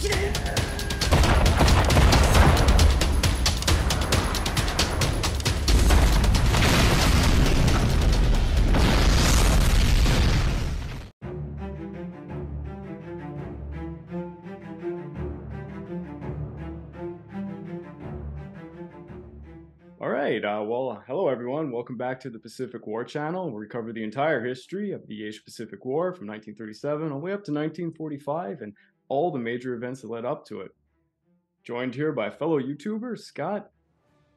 All right, well, hello everyone. Welcome back to the Pacific War Channel, where we cover the entire history of the Asia-Pacific War from 1937 all the way up to 1945 and all the major events that led up to it. Joined here by fellow YouTuber, Scott.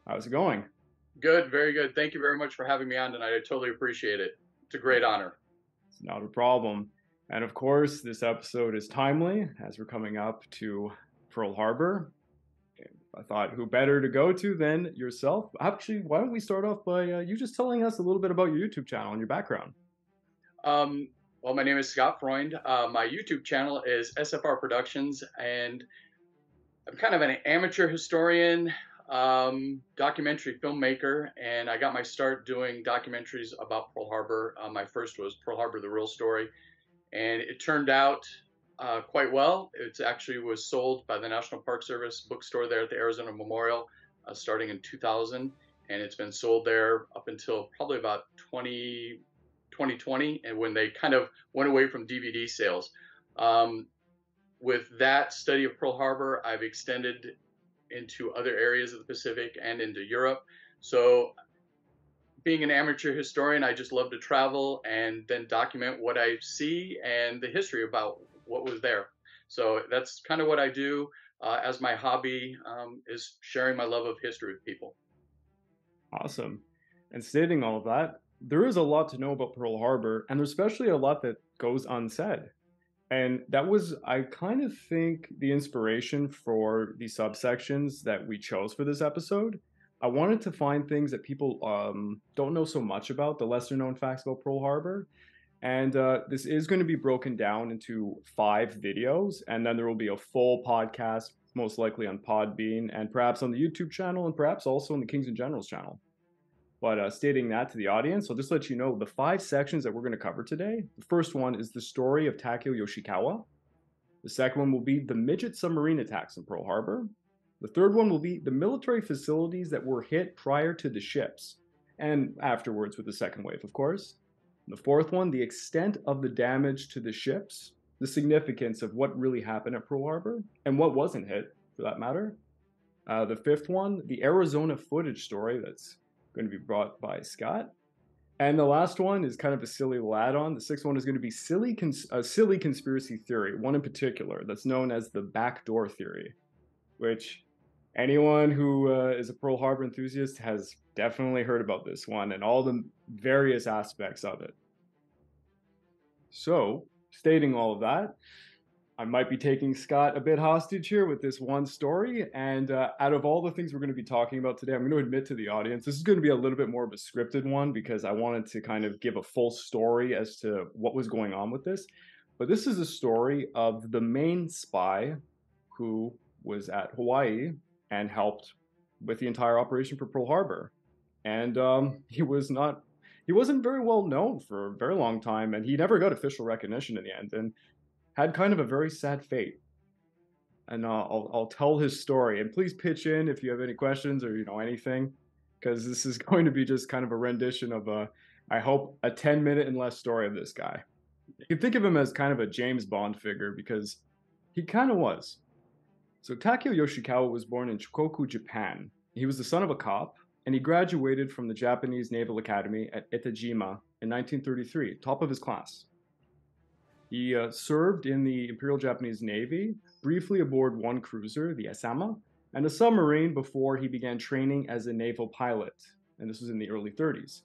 How's it going? Good, very good. Thank you very much for having me on tonight. I totally appreciate it. It's a great honor. It's not a problem. And of course, this episode is timely as we're coming up to Pearl Harbor. I thought, who better to go to than yourself? Actually, why don't we start off by you just telling us a little bit about your YouTube channel and your background? Well, my name is Scott Freund. My YouTube channel is SFR Productions, and I'm kind of an amateur historian, documentary filmmaker, and I got my start doing documentaries about Pearl Harbor. My first was Pearl Harbor, the Real Story, and it turned out quite well. It actually was sold by the National Park Service bookstore there at the Arizona Memorial starting in 2000, and it's been sold there up until probably about 2020, and when they kind of went away from DVD sales. With that study of Pearl Harbor, I've extended into other areas of the Pacific and into Europe. So being an amateur historian, I just love to travel and then document what I see and the history about what was there. So that's kind of what I do as my hobby, is sharing my love of history with people. Awesome. And stating all of that, there is a lot to know about Pearl Harbor, and there's especially a lot that goes unsaid. And that was, I kind of think, the inspiration for the subsections that we chose for this episode. I wanted to find things that people don't know so much about, the lesser known facts about Pearl Harbor. And this is going to be broken down into 5 videos, and then there will be a full podcast, most likely on Podbean, and perhaps on the YouTube channel, and perhaps also on the Kings and Generals channel. But stating that to the audience, I'll just let you know the 5 sections that we're going to cover today. The first one is the story of Takeo Yoshikawa. The second one will be the Midget submarine attacks in Pearl Harbor. The third one will be the military facilities that were hit prior to the ships, and afterwards with the second wave, of course. The fourth one, the extent of the damage to the ships, the significance of what really happened at Pearl Harbor, and what wasn't hit, for that matter. The fifth one, the Arizona footage story that's going to be brought by Scott. And the last one is kind of a silly little add-on. The sixth one is going to be a silly conspiracy theory, one in particular that's known as the backdoor theory, which anyone who is a Pearl Harbor enthusiast has definitely heard about this one and all the various aspects of it. So, stating all of that, I might be taking Scott a bit hostage here with this one story, and out of all the things we're going to be talking about today, I'm going to admit to the audience, this is going to be a little bit more of a scripted one because I wanted to kind of give a full story as to what was going on with this. But this is a story of the main spy who was at Hawaii and helped with the entire operation for Pearl Harbor. And he wasn't very well known for a very long time, and he never got official recognition in the end, and had kind of a very sad fate. And I'll tell his story, and please pitch in if you have any questions or anything, because this is going to be just kind of a rendition of I hope a 10-minute and less story of this guy. You can think of him as kind of a James Bond figure because he kind of was. So Takeo Yoshikawa was born in Shikoku, Japan. He was the son of a cop, and he graduated from the Japanese Naval Academy at Etajima in 1933, top of his class. He served in the Imperial Japanese Navy, briefly aboard one cruiser, the Asama, and a submarine before he began training as a naval pilot, and this was in the early 30s.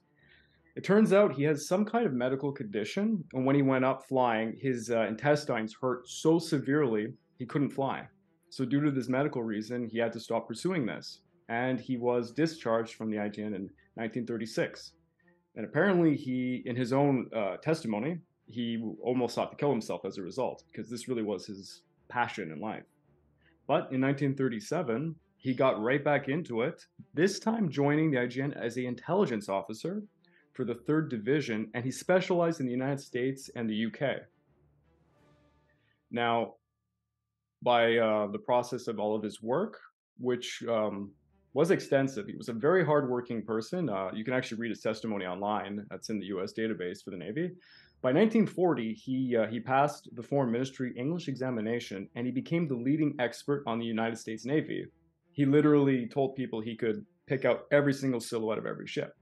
It turns out he has some kind of medical condition, and when he went up flying, his intestines hurt so severely he couldn't fly. So due to this medical reason, he had to stop pursuing this, and he was discharged from the IJN in 1936. And apparently he, in his own testimony, he almost sought to kill himself as a result, because this really was his passion in life. But in 1937, he got right back into it, this time joining the IJN as an intelligence officer for the 3rd Division, and he specialized in the United States and the UK. Now, by the process of all of his work, which was extensive. He was a very hardworking person. You can actually read his testimony online. That's in the U.S. database for the Navy. By 1940, he passed the Foreign Ministry English examination, and he became the leading expert on the United States Navy. He literally told people he could pick out every single silhouette of every ship.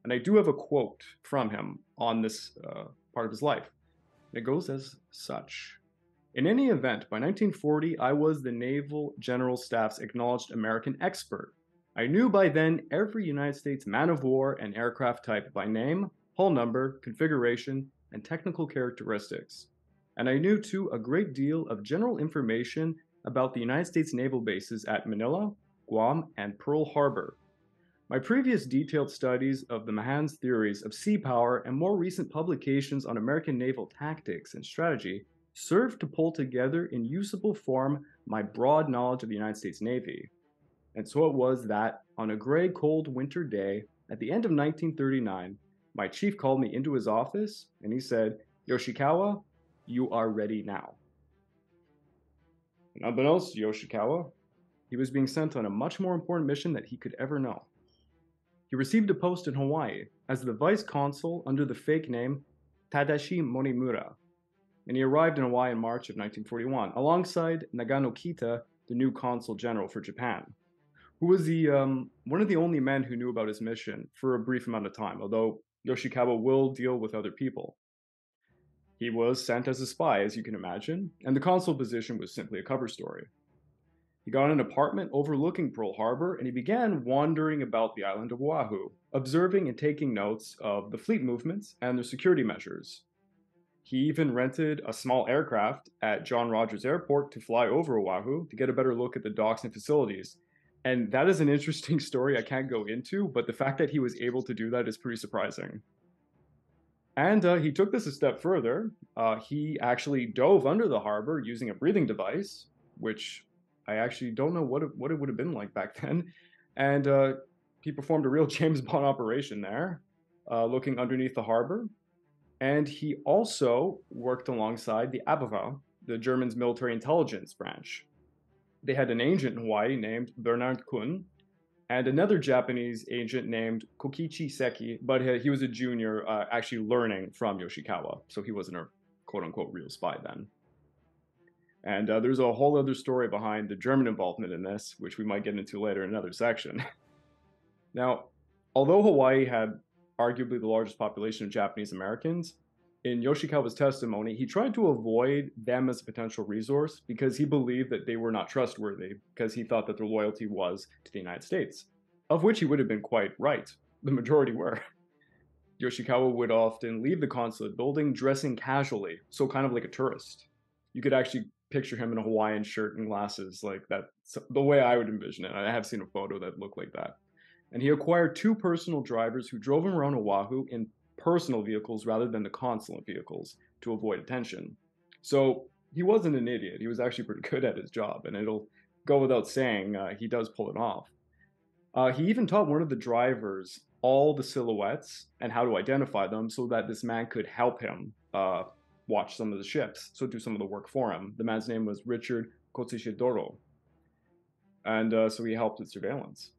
And I do have a quote from him on this part of his life. It goes as such. In any event, by 1940, I was the Naval General Staff's acknowledged American expert. I knew by then every United States man of war and aircraft type by name, hull number, configuration, and technical characteristics. And I knew, too, a great deal of general information about the United States naval bases at Manila, Guam, and Pearl Harbor. My previous detailed studies of the Mahan's theories of sea power and more recent publications on American naval tactics and strategy served to pull together in usable form my broad knowledge of the United States Navy. And so it was that, on a gray, cold winter day at the end of 1939, my chief called me into his office and he said, "Yoshikawa, you are ready now." And unbeknownst to Yoshikawa, he was being sent on a much more important mission that he could ever know. He received a post in Hawaii as the vice consul under the fake name Tadashi Monimura, and he arrived in Hawaii in March of 1941 alongside Nagano Kita, the new consul general for Japan, who was one of the only men who knew about his mission for a brief amount of time, although Yoshikawa will deal with other people. He was sent as a spy, as you can imagine, and the consul position was simply a cover story. He got an apartment overlooking Pearl Harbor, and he began wandering about the island of Oahu, observing and taking notes of the fleet movements and their security measures. He even rented a small aircraft at John Rogers Airport to fly over Oahu to get a better look at the docks and facilities. And that is an interesting story I can't go into, but the fact that he was able to do that is pretty surprising. And he took this a step further. He actually dove under the harbor using a breathing device, which I actually don't know what it would have been like back then. And he performed a real James Bond operation there, looking underneath the harbor. And he also worked alongside the Abwehr, the Germans' military intelligence branch. They had an agent in Hawaii named Bernard Kuhn, and another Japanese agent named Kokichi Seki, but he was a junior actually learning from Yoshikawa, so he wasn't a quote-unquote real spy then. And there's a whole other story behind the German involvement in this, which we might get into later in another section. Now, although Hawaii had arguably the largest population of Japanese Americans, in Yoshikawa's testimony, he tried to avoid them as a potential resource because he believed that they were not trustworthy, because he thought that their loyalty was to the United States, of which he would have been quite right. The majority were. Yoshikawa would often leave the consulate building dressing casually, so kind of like a tourist. You could actually picture him in a Hawaiian shirt and glasses, like that, the way I would envision it. I have seen a photo that looked like that. And he acquired two personal drivers who drove him around Oahu in personal vehicles rather than the consulate vehicles to avoid attention. So he wasn't an idiot. He was actually pretty good at his job, and it'll go without saying he does pull it off. He even taught one of the drivers all the silhouettes and how to identify them so that this man could help him watch some of the ships, so do some of the work for him. The man's name was Richard Kotsishidoro, and so he helped with surveillance.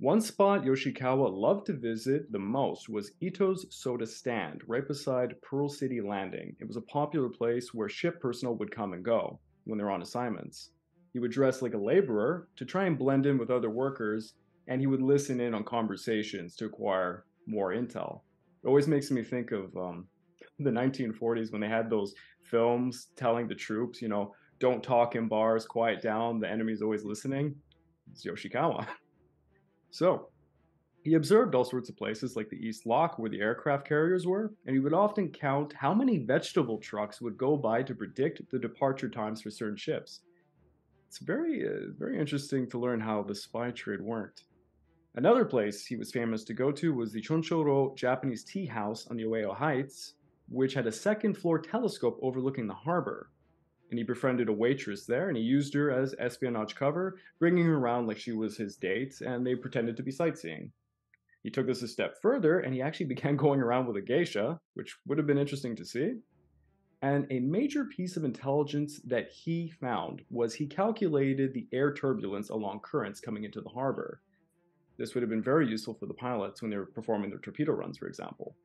One spot Yoshikawa loved to visit the most was Ito's Soda Stand, right beside Pearl City Landing. It was a popular place where ship personnel would come and go when they're on assignments. He would dress like a laborer to try and blend in with other workers, and he would listen in on conversations to acquire more intel. It always makes me think of the 1940s when they had those films telling the troops, don't talk in bars, quiet down, the enemy's always listening. It's Yoshikawa. So, he observed all sorts of places like the East Lock where the aircraft carriers were, and he would often count how many vegetable trucks would go by to predict the departure times for certain ships. It's very interesting to learn how the spy trade worked. Another place he was famous to go to was the Chonchoro Japanese Tea House on the Oahu Heights, which had a second-floor telescope overlooking the harbor. And he befriended a waitress there, and he used her as espionage cover, bringing her around like she was his date, and they pretended to be sightseeing. He took this a step further, and he actually began going around with a geisha, which would have been interesting to see. And a major piece of intelligence that he found was he calculated the air turbulence along currents coming into the harbor. This would have been very useful for the pilots when they were performing their torpedo runs, for example.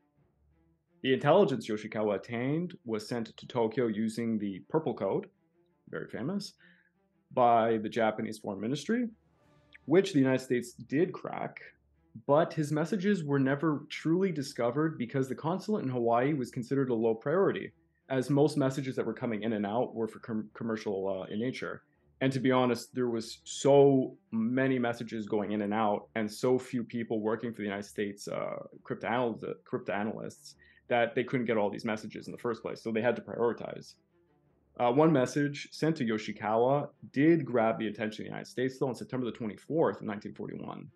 The intelligence Yoshikawa attained was sent to Tokyo using the Purple Code, very famous, by the Japanese Foreign Ministry, which the United States did crack, but his messages were never truly discovered because the consulate in Hawaii was considered a low priority, as most messages that were coming in and out were for commercial in nature. And to be honest, there was so many messages going in and out, and so few people working for the United States cryptanalysts that they couldn't get all these messages in the first place. So they had to prioritize. One message sent to Yoshikawa did grab the attention of the United States, though, on September the 24th, 1941.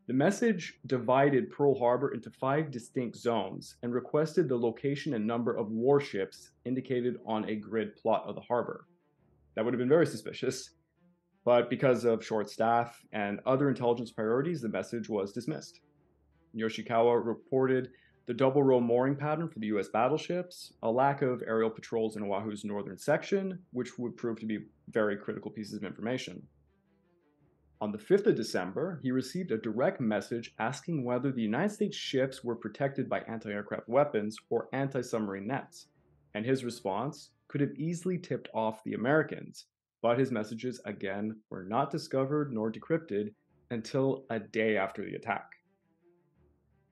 The message divided Pearl Harbor into 5 distinct zones and requested the location and number of warships indicated on a grid plot of the harbor. That would have been very suspicious, but because of short staff and other intelligence priorities, the message was dismissed. Yoshikawa reported the double row mooring pattern for the US battleships, a lack of aerial patrols in Oahu's northern section, which would prove to be very critical pieces of information. On the 5th of December, he received a direct message asking whether the United States ships were protected by anti-aircraft weapons or anti-submarine nets, and his response could have easily tipped off the Americans, but his messages again were not discovered nor decrypted until a day after the attack.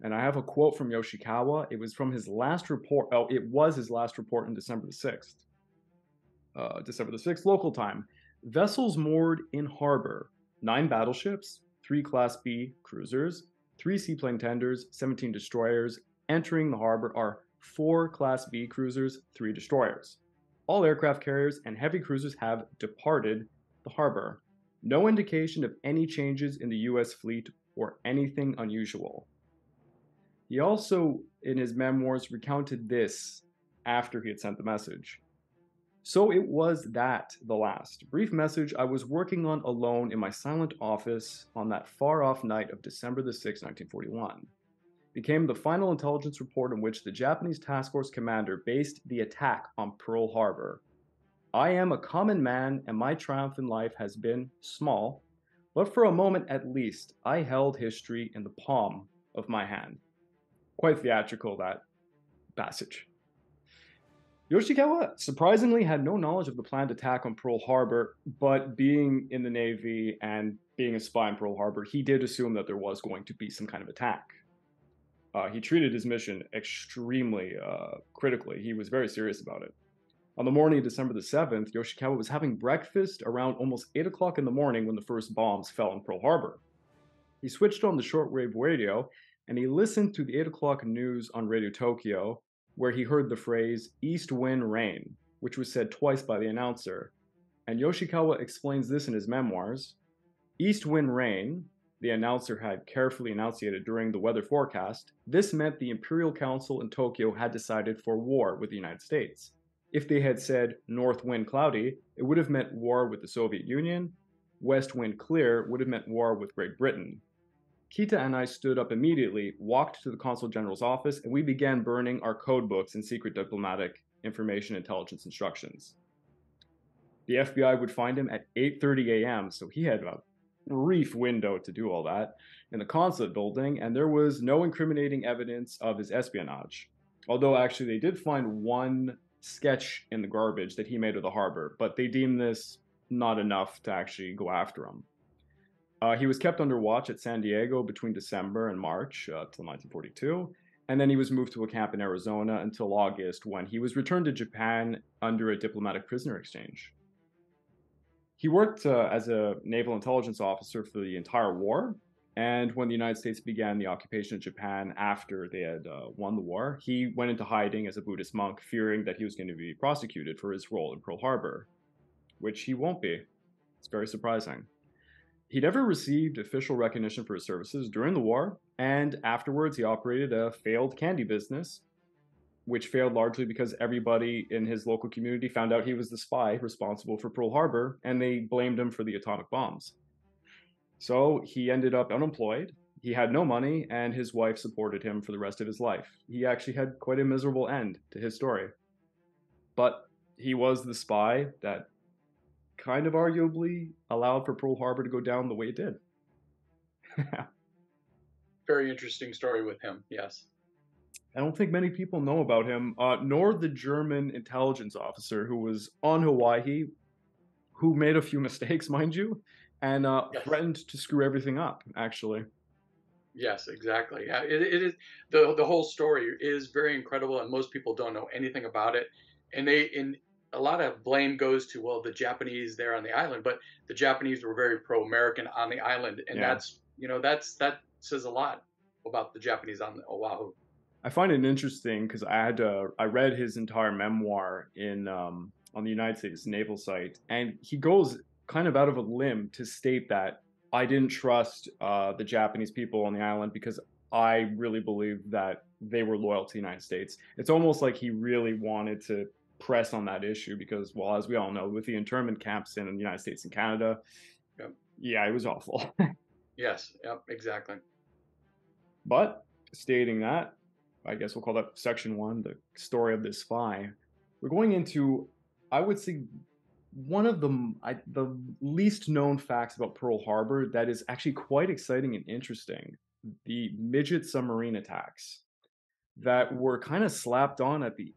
And I have a quote from Yoshikawa. It was from his last report. Oh, it was his last report on December the 6th. December the 6th, local time. Vessels moored in harbor: 9 battleships, 3 Class B cruisers, 3 seaplane tenders, 17 destroyers. Entering the harbor are 4 Class B cruisers, 3 destroyers. All aircraft carriers and heavy cruisers have departed the harbor. No indication of any changes in the U.S. fleet or anything unusual. He also, in his memoirs, recounted this after he had sent the message. So it was that, the last brief message I was working on alone in my silent office on that far-off night of December the 6th, 1941, became the final intelligence report in which the Japanese task force commander based the attack on Pearl Harbor. I am a common man, and my triumph in life has been small, but for a moment at least, I held history in the palm of my hand. Quite theatrical, that passage. Yoshikawa surprisingly had no knowledge of the planned attack on Pearl Harbor, but being in the Navy and being a spy in Pearl Harbor, he did assume that there was going to be some kind of attack. He treated his mission extremely critically. He was very serious about it. On the morning of December the 7th, Yoshikawa was having breakfast around almost 8 o'clock in the morning when the first bombs fell on Pearl Harbor. He switched on the shortwave radio and he listened to the 8 o'clock news on Radio Tokyo, where he heard the phrase "east wind rain," which was said twice by the announcer. And Yoshikawa explains this in his memoirs. East wind rain, the announcer had carefully enunciated during the weather forecast. This meant the Imperial Council in Tokyo had decided for war with the United States. If they had said north wind cloudy, it would have meant war with the Soviet Union. West wind clear would have meant war with Great Britain. Kita and I stood up immediately, walked to the Consul General's office, and we began burning our code books and secret diplomatic information intelligence instructions. The FBI would find him at 8:30 a.m., so he had a brief window to do all that, in the consulate building, and there was no incriminating evidence of his espionage. Although actually they did find one sketch in the garbage that he made of the harbor, but they deemed this not enough to actually go after him. He was kept under watch at San Diego between December and March till 1942, and then he was moved to a camp in Arizona until August, when he was returned to Japan under a diplomatic prisoner exchange. He worked as a naval intelligence officer for the entire war, and when the United States began the occupation of Japan after they had won the war, he went into hiding as a Buddhist monk, fearing that he was going to be prosecuted for his role in Pearl Harbor, which he won't be. It's very surprising. He never received official recognition for his services during the war, and afterwards he operated a failed candy business, which failed largely because everybody in his local community found out he was the spy responsible for Pearl Harbor, and they blamed him for the atomic bombs. So he ended up unemployed, he had no money, and his wife supported him for the rest of his life. He actually had quite a miserable end to his story. but he was the spy that kind of arguably allowed for Pearl Harbor to go down the way it did. Very interesting story with him. Yes. I don't think many people know about him, nor the German intelligence officer who was on Hawaii, who made a few mistakes, mind you, and Yes. threatened to screw everything up, actually. Yes, exactly. Yeah, it is the whole story is very incredible, and most people don't know anything about it. And a lot of blame goes to, well, the Japanese there on the island, but the Japanese were very pro-American on the island, and Yeah. that says a lot about the Japanese on Oahu. I find it interesting because I read his entire memoir in on the United States naval site, and he goes kind of out of a limb to state that I didn't trust the Japanese people on the island because I really believed that they were loyal to the United States. It's almost like he really wanted to press on that issue because, well, as we all know, with the internment camps in the United States and Canada, Yep. yeah, it was awful. Yes. Yep. Exactly. But stating that, I guess we'll call that section one, the story of this spy. We're going into, I would say, one of the least known facts about Pearl Harbor that is actually quite exciting and interesting: the Midget submarine attacks that were kind of slapped on at the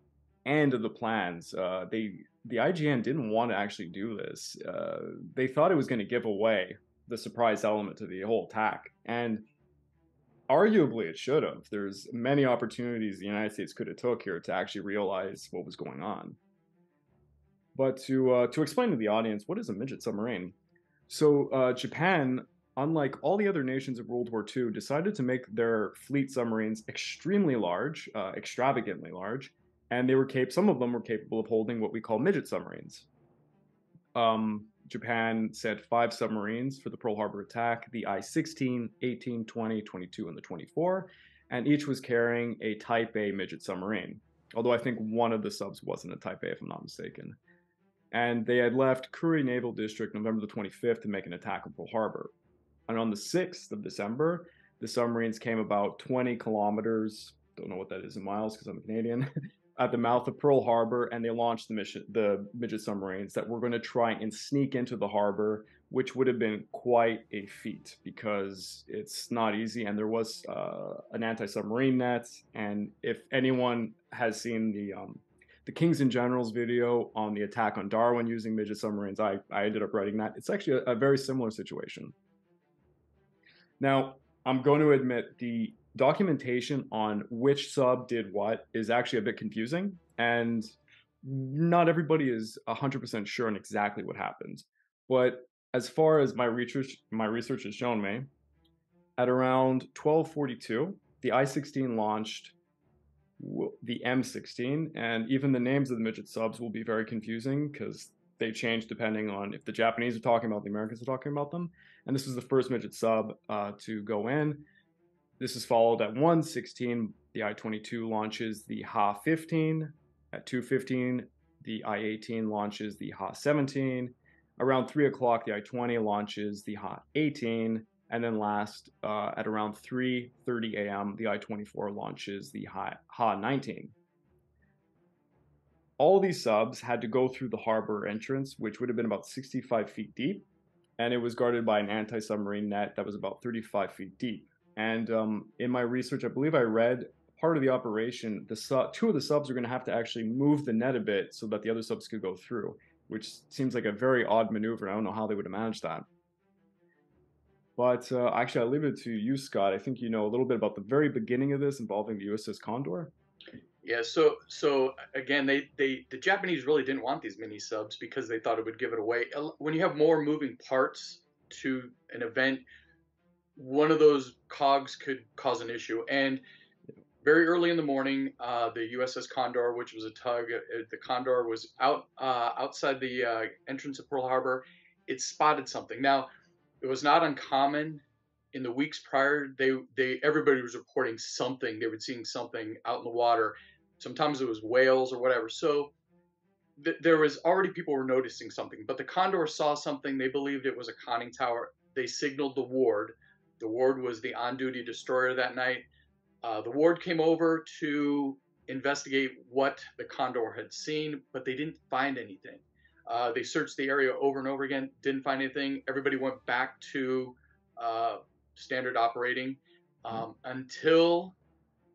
end of the plans. The IGN didn't want to actually do this. They thought it was going to give away the surprise element to the whole attack, and arguably, it should have. There's many opportunities the United States could have took here to actually realize what was going on. But to explain to the audience, what is a midget submarine? So Japan, unlike all the other nations of World War II, decided to make their fleet submarines extremely large, extravagantly large, and some of them were capable of holding what we call midget submarines. Japan sent 5 submarines for the Pearl Harbor attack: the I-16, 18, 20, 22, and the 24, and each was carrying a Type A midget submarine. Although I think one of the subs wasn't a Type A, if I'm not mistaken. And they had left Kure Naval District November the 25th to make an attack on Pearl Harbor. And on the 6th of December, the submarines came about 20 kilometers, don't know what that is in miles because I'm a Canadian, at the mouth of Pearl Harbor, and they launched the midget submarines that were going to try and sneak into the harbor, which would have been quite a feat because it's not easy. And there was an anti-submarine net, and if anyone has seen the Kings and Generals video on the attack on Darwin using midget submarines, I ended up writing that. It's actually a very similar situation. Now, I'm going to admit the documentation on which sub did what is actually a bit confusing, and not everybody is 100% sure on exactly what happened. But as far as my research has shown me, at around 1242, the I-16 launched the M16, and even the names of the midget subs will be very confusing because they change depending on if the Japanese are talking about the Americans are talking about them. And this was the first midget sub to go in. This is followed at 1:16. The I-22 launches the Ha-15. At 2:15, the I-18 launches the Ha-17. Around 3 o'clock, the I-20 launches the Ha-18. And then last, at around 3:30 a.m., the I-24 launches the Ha-19. All these subs had to go through the harbor entrance, which would have been about 65 feet deep, and it was guarded by an anti-submarine net that was about 35 feet deep. And in my research, I believe I read part of the operation, two of the subs are going to have to actually move the net a bit so that the other subs could go through, which seems like a very odd maneuver. I don't know how they would have managed that. But actually, I'll leave it to you, Scott. I think you know a little bit about the very beginning of this involving the USS Condor. Yeah, so again, the Japanese really didn't want these mini subs because they thought it would give it away. When you have more moving parts to an event, one of those cogs could cause an issue. And very early in the morning, the USS Condor, which was a tug, the Condor was outside the entrance of Pearl Harbor. It spotted something. Now, it was not uncommon in the weeks prior. They everybody was reporting something. They were seeing something out in the water. Sometimes it was whales or whatever. So there was already people were noticing something. But the Condor saw something. They believed it was a conning tower. They signaled the Ward. The Ward was the on-duty destroyer that night. The Ward came over to investigate what the Condor had seen, but they didn't find anything. They searched the area over and over again, didn't find anything. Everybody went back to uh, standard operating Yeah. until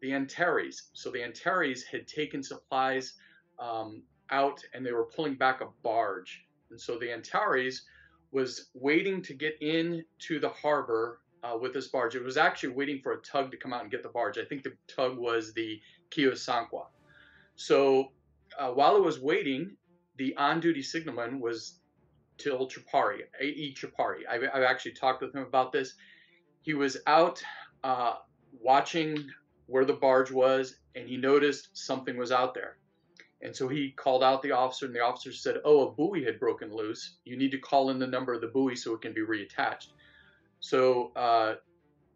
the Antares. So the Antares had taken supplies out and they were pulling back a barge. And so the Antares was waiting to get into the harbor with this barge. It was actually waiting for a tug to come out and get the barge. I think the tug was the Kiyosankwa. So while it was waiting, the on-duty signalman was Till Chapari, A.E. Chapari. I've actually talked with him about this. He was out uh, watching where the barge was, and he noticed something was out there. And so he called out the officer, and the officer said, "Oh, a buoy had broken loose. You need to call in the number of the buoy so it can be reattached." So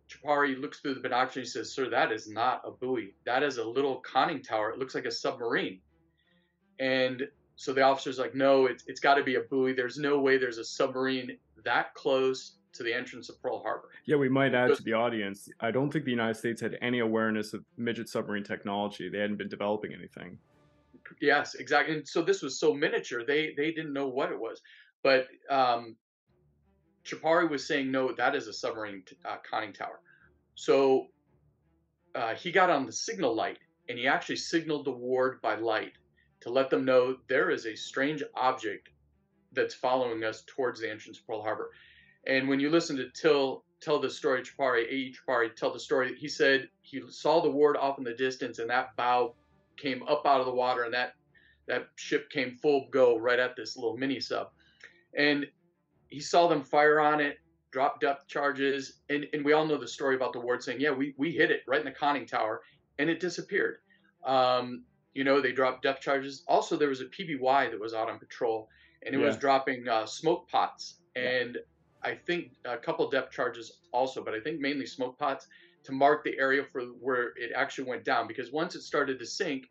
Chapari looks through the binoculars and he says, "Sir, that is not a buoy. That is a little conning tower. It looks like a submarine." And so the officer's like, "No, it's got to be a buoy. There's no way there's a submarine that close to the entrance of Pearl Harbor." Yeah, we might He add goes, to the audience, I don't think the United States had any awareness of midget submarine technology. They hadn't been developing anything. yes, exactly. And so this was so miniature, they didn't know what it was. But Chapari was saying, "No, that is a submarine conning tower." So he got on the signal light and he actually signaled the ward by light to let them know there is a strange object that's following us towards the entrance of Pearl Harbor. And when you listen to Till tell the story, Chapari, A.E. Chapari, tell the story, he said he saw the ward off in the distance and that bow came up out of the water and that ship came full go right at this little mini sub. And he saw them fire on it, drop depth charges, and we all know the story about the ward saying, "Yeah, we hit it right in the conning tower, and it disappeared." They dropped depth charges. Also, there was a PBY that was out on patrol, and it was Yeah, dropping smoke pots, yeah. and I think a couple depth charges also, but I think mainly smoke pots to mark the area for where it actually went down. Because once it started to sink,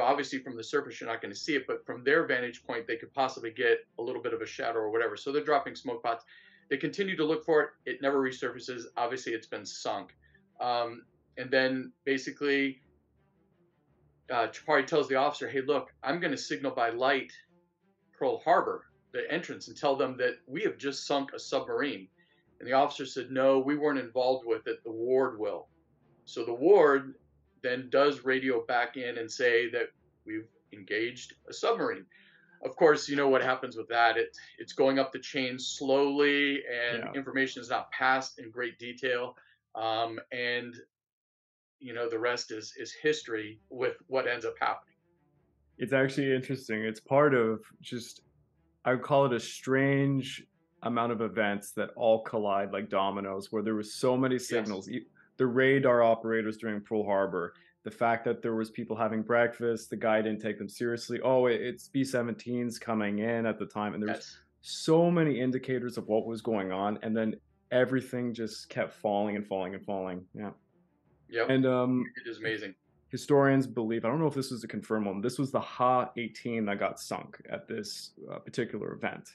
obviously from the surface you're not going to see it, but from their vantage point, they could possibly get a little bit of a shadow or whatever. So they're dropping smoke pots. They continue to look for it. It never resurfaces. Obviously, it's been sunk. And then basically, Chapari tells the officer, "Hey, look, I'm going to signal by light Pearl Harbor, the entrance, and tell them that we have just sunk a submarine." And the officer said, "No, we weren't involved with it. The ward will." So the ward then does radio back in and say that we've engaged a submarine. Of course, you know what happens with that. It's going up the chain slowly, and Yeah. information is not passed in great detail. And the rest is history with what ends up happening. It's actually interesting. It's part of just, I would call it a strange amount of events that all collide like dominoes, where there was so many Yes. signals. The radar operators during Pearl Harbor, the fact that there was people having breakfast, the guy didn't take them seriously. Oh, it's B-17s coming in at the time, and there was Yes. so many indicators of what was going on, and then everything just kept falling and falling and falling. Yeah, Yep. and It is amazing. historians believe, I don't know if this was a confirmed one, this was the Ha-18 that got sunk at this particular event.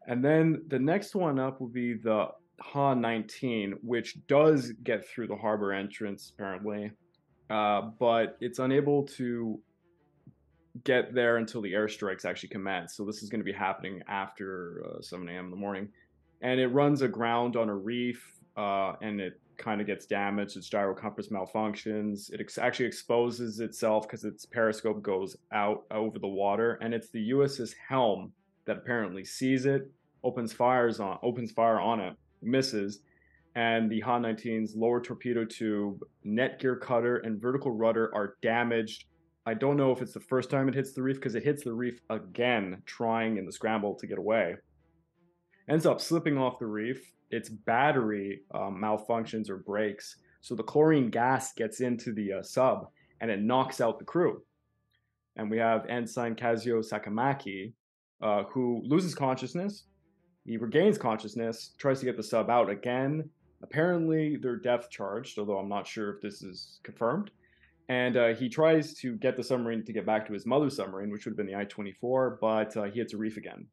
And then the next one up will be the Ha-19, which does get through the harbor entrance, apparently, but it's unable to get there until the airstrikes actually commence. So this is going to be happening after 7 a.m. in the morning. And it runs aground on a reef, and it kind of gets damaged. Its gyro compass malfunctions. It actually exposes itself because its periscope goes out over the water, and it's the USS Helm that apparently sees it, opens fire on it, misses, and the Ha-19's lower torpedo tube, net gear cutter, and vertical rudder are damaged. I don't know if it's the first time it hits the reef because it hits the reef again, trying in the scramble to get away. Ends up slipping off the reef. Its battery malfunctions or breaks, so the chlorine gas gets into the sub and it knocks out the crew. And we have Ensign Kazuo Sakamaki, who loses consciousness. He regains consciousness, tries to get the sub out again. Apparently, they're depth charged, although I'm not sure if this is confirmed. And he tries to get the submarine to get back to his mother's submarine, which would have been the I-24, but he hits a reef again.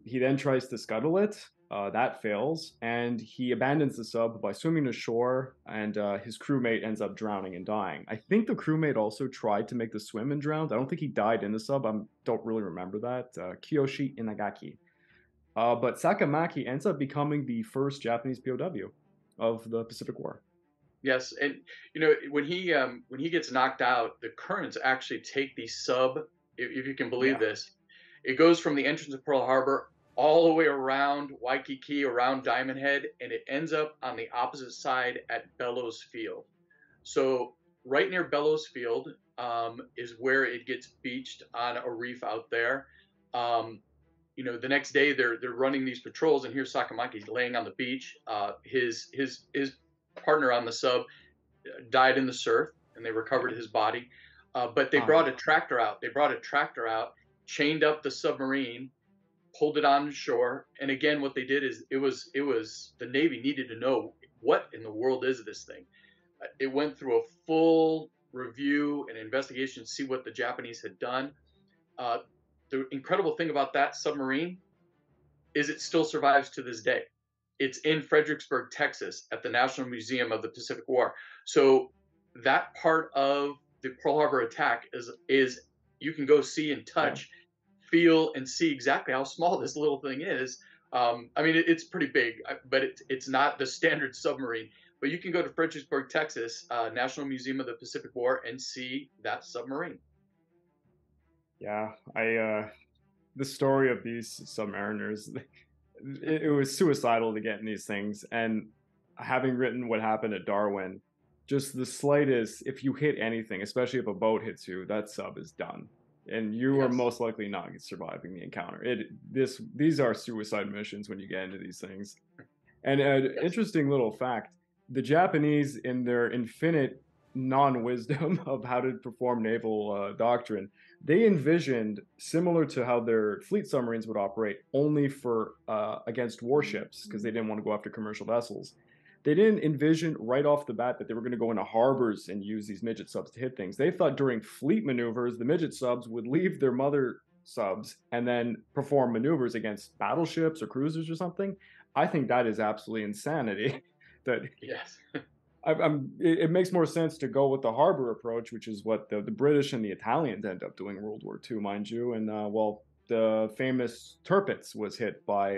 He then tries to scuttle it. That fails, and he abandons the sub by swimming to shore, and his crewmate ends up drowning and dying. I think the crewmate also tried to make the swim and drowned. I don't think he died in the sub. I don't really remember that. Kiyoshi Inagaki. But Sakamaki ends up becoming the first Japanese POW of the Pacific War. Yes, and when he gets knocked out, the currents actually take the sub, if you can believe Yeah. this. It goes from the entrance of Pearl Harbor all the way around Waikiki, around Diamond Head, and it ends up on the opposite side at Bellows Field. So right near Bellows Field is where it gets beached on a reef out there. Um, the next day they're running these patrols, and here's Sakamaki's laying on the beach. His partner on the sub died in the surf, and they recovered his body. But they brought a tractor out. They brought a tractor out, chained up the submarine, pulled it on shore. And again, what they did is it was the Navy needed to know what in the world is this thing. It went through a full review and investigation to see what the Japanese had done. The incredible thing about that submarine is it still survives to this day. It's in Fredericksburg, Texas, at the National Museum of the Pacific War. So that part of the Pearl Harbor attack is you can go see and touch, feel, and see exactly how small this little thing is. I mean, it's pretty big, but it's not the standard submarine. But you can go to Fredericksburg, Texas, National Museum of the Pacific War, and see that submarine. Yeah, the story of these submariners, it was suicidal to get in these things. And having written what happened at Darwin, just the slightest, if you hit anything, especially if a boat hits you, that sub is done. And you are Yes. most likely not surviving the encounter. These are suicide missions when you get into these things. And an Yes. interesting little fact, the Japanese, in their infinite non-wisdom of how to perform naval doctrine, they envisioned, similar to how their fleet submarines would operate, only for against warships, because they didn't want to go after commercial vessels. They didn't envision right off the bat that they were going to go into harbors and use these midget subs to hit things. They thought during fleet maneuvers, the midget subs would leave their mother subs and then perform maneuvers against battleships or cruisers or something. I think that is absolutely insanity. That Yes. it makes more sense to go with the harbor approach, which is what the British and the Italians end up doing in World War II, mind you. And well, the famous Tirpitz was hit by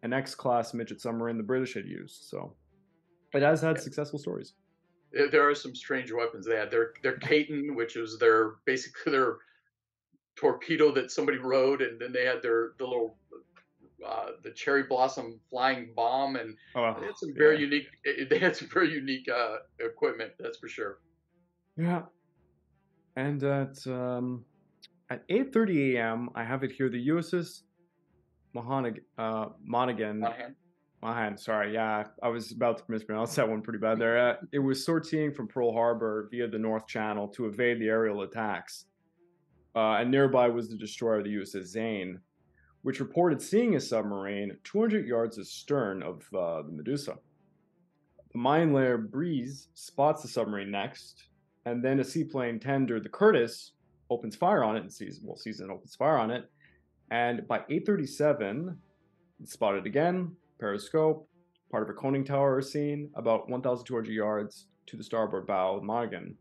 an X-class midget submarine the British had used. So it has had successful stories. There are some strange weapons they had. Their Caton, which was basically their torpedo that somebody rode, and then they had the little the cherry blossom flying bomb, and Oh, they had some very yeah. unique. They had some very unique equipment. That's for sure. Yeah. And at 8:30 a.m., I have it here. The USS Monaghan. Monahan. Mahan, sorry. Yeah, I was about to mispronounce that one pretty bad there. It was sortying from Pearl Harbor via the North Channel to evade the aerial attacks. And nearby was the destroyer, the USS Zane, which reported seeing a submarine 200 yards astern of the Medusa. The mine layer Breeze spots the submarine next, and then a seaplane tender, the Curtis, opens fire on it and sees and opens fire on it. And by 8:37, it's spotted again, periscope, part of a conning tower is seen, about 1,200 yards to the starboard bow of Monaghan.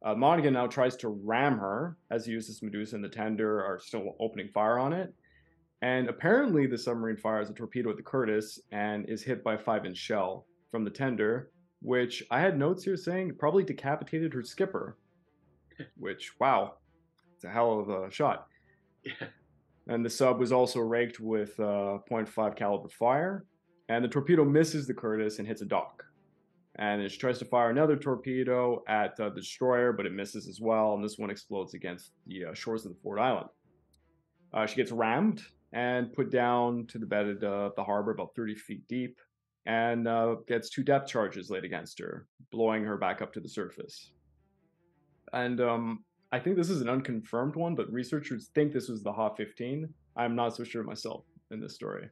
Monaghan now tries to ram her, as the USS Medusa and the tender are still opening fire on it. And apparently the submarine fires a torpedo at the Curtis and is hit by a 5-inch shell from the tender, which I had notes here saying probably decapitated her skipper, which, wow, it's a hell of a shot. Yeah. And the sub was also raked with .5 caliber fire, and the torpedo misses the Curtis and hits a dock. And it tries to fire another torpedo at the destroyer, but it misses as well, and this one explodes against the shores of the Ford Island. She gets rammed and put down to the bed of the harbor about 30 feet deep, and gets 2 depth charges laid against her, blowing her back up to the surface. And I think this is an unconfirmed one, but researchers think this was the Ha-15. I'm not so sure myself in this story.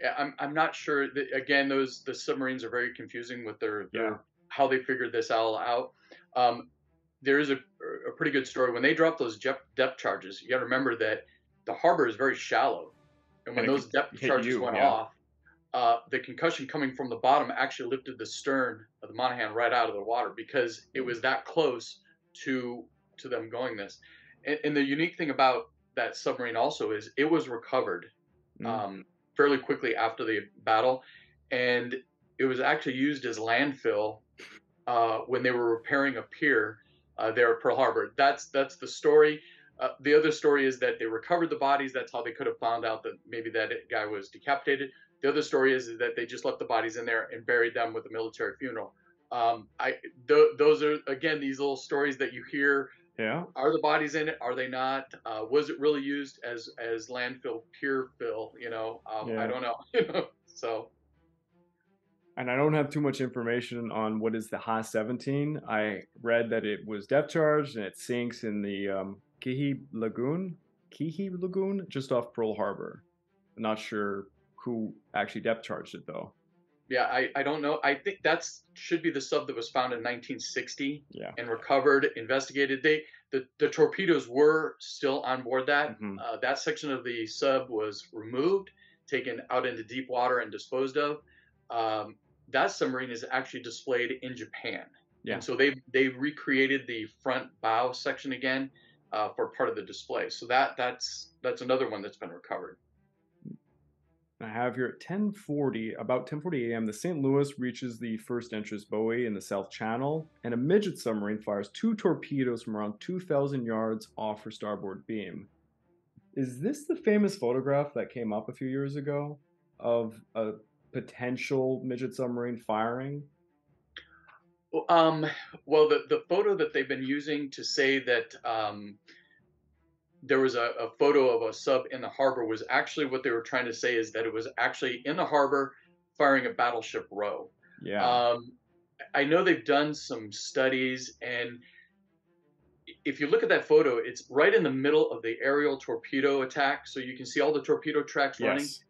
Yeah, I'm not sure. Again, the submarines are very confusing with their Yeah. how they figured this all out. There is a pretty good story when they drop those depth charges. You got to remember that the harbor is very shallow, and when And it those could depth hit charges you, went yeah. off, the concussion coming from the bottom actually lifted the stern of the Monahan right out of the water because it was that close to them going this. And the unique thing about that submarine also is it was recovered Mm. um, fairly quickly after the battle, and it was actually used as landfill when they were repairing a pier there at Pearl Harbor. That's the story. The other story is that they recovered the bodies. That's how they could have found out that maybe that guy was decapitated. The other story is that they just left the bodies in there and buried them with a military funeral. Those are again these little stories that you hear. Yeah. Are the bodies in it? Are they not? Was it really used as landfill pier fill? I Yeah. don't know. So And I don't have too much information on what is the Ha-17. I read that it was depth charged and it sinks in the Kihi Lagoon, just off Pearl Harbor. I'm not sure who actually depth charged it though. yeah, I don't know. I think that's should be the sub that was found in 1960 Yeah. and recovered, investigated. The torpedoes were still on board that. Hmm. That section of the sub was removed, taken out into deep water and disposed of. Um, that submarine is actually displayed in Japan, Yeah. and so they recreated the front bow section again for part of the display. So that's another one that's been recovered. I have here at 10:40, about 10:40 a.m., the St. Louis reaches the first entrance buoy in the South Channel, and a midget submarine fires two torpedoes from around 2,000 yards off her starboard beam. Is this the famous photograph that came up a few years ago of a potential midget submarine firing? Um, well, the photo that they've been using to say that there was a photo of a sub in the harbor was actually what they were trying to say is that it was actually in the harbor firing a battleship row. Yeah, Um, I know they've done some studies, and if you look at that photo, it's right in the middle of the aerial torpedo attack, so you can see all the torpedo tracks running. yes.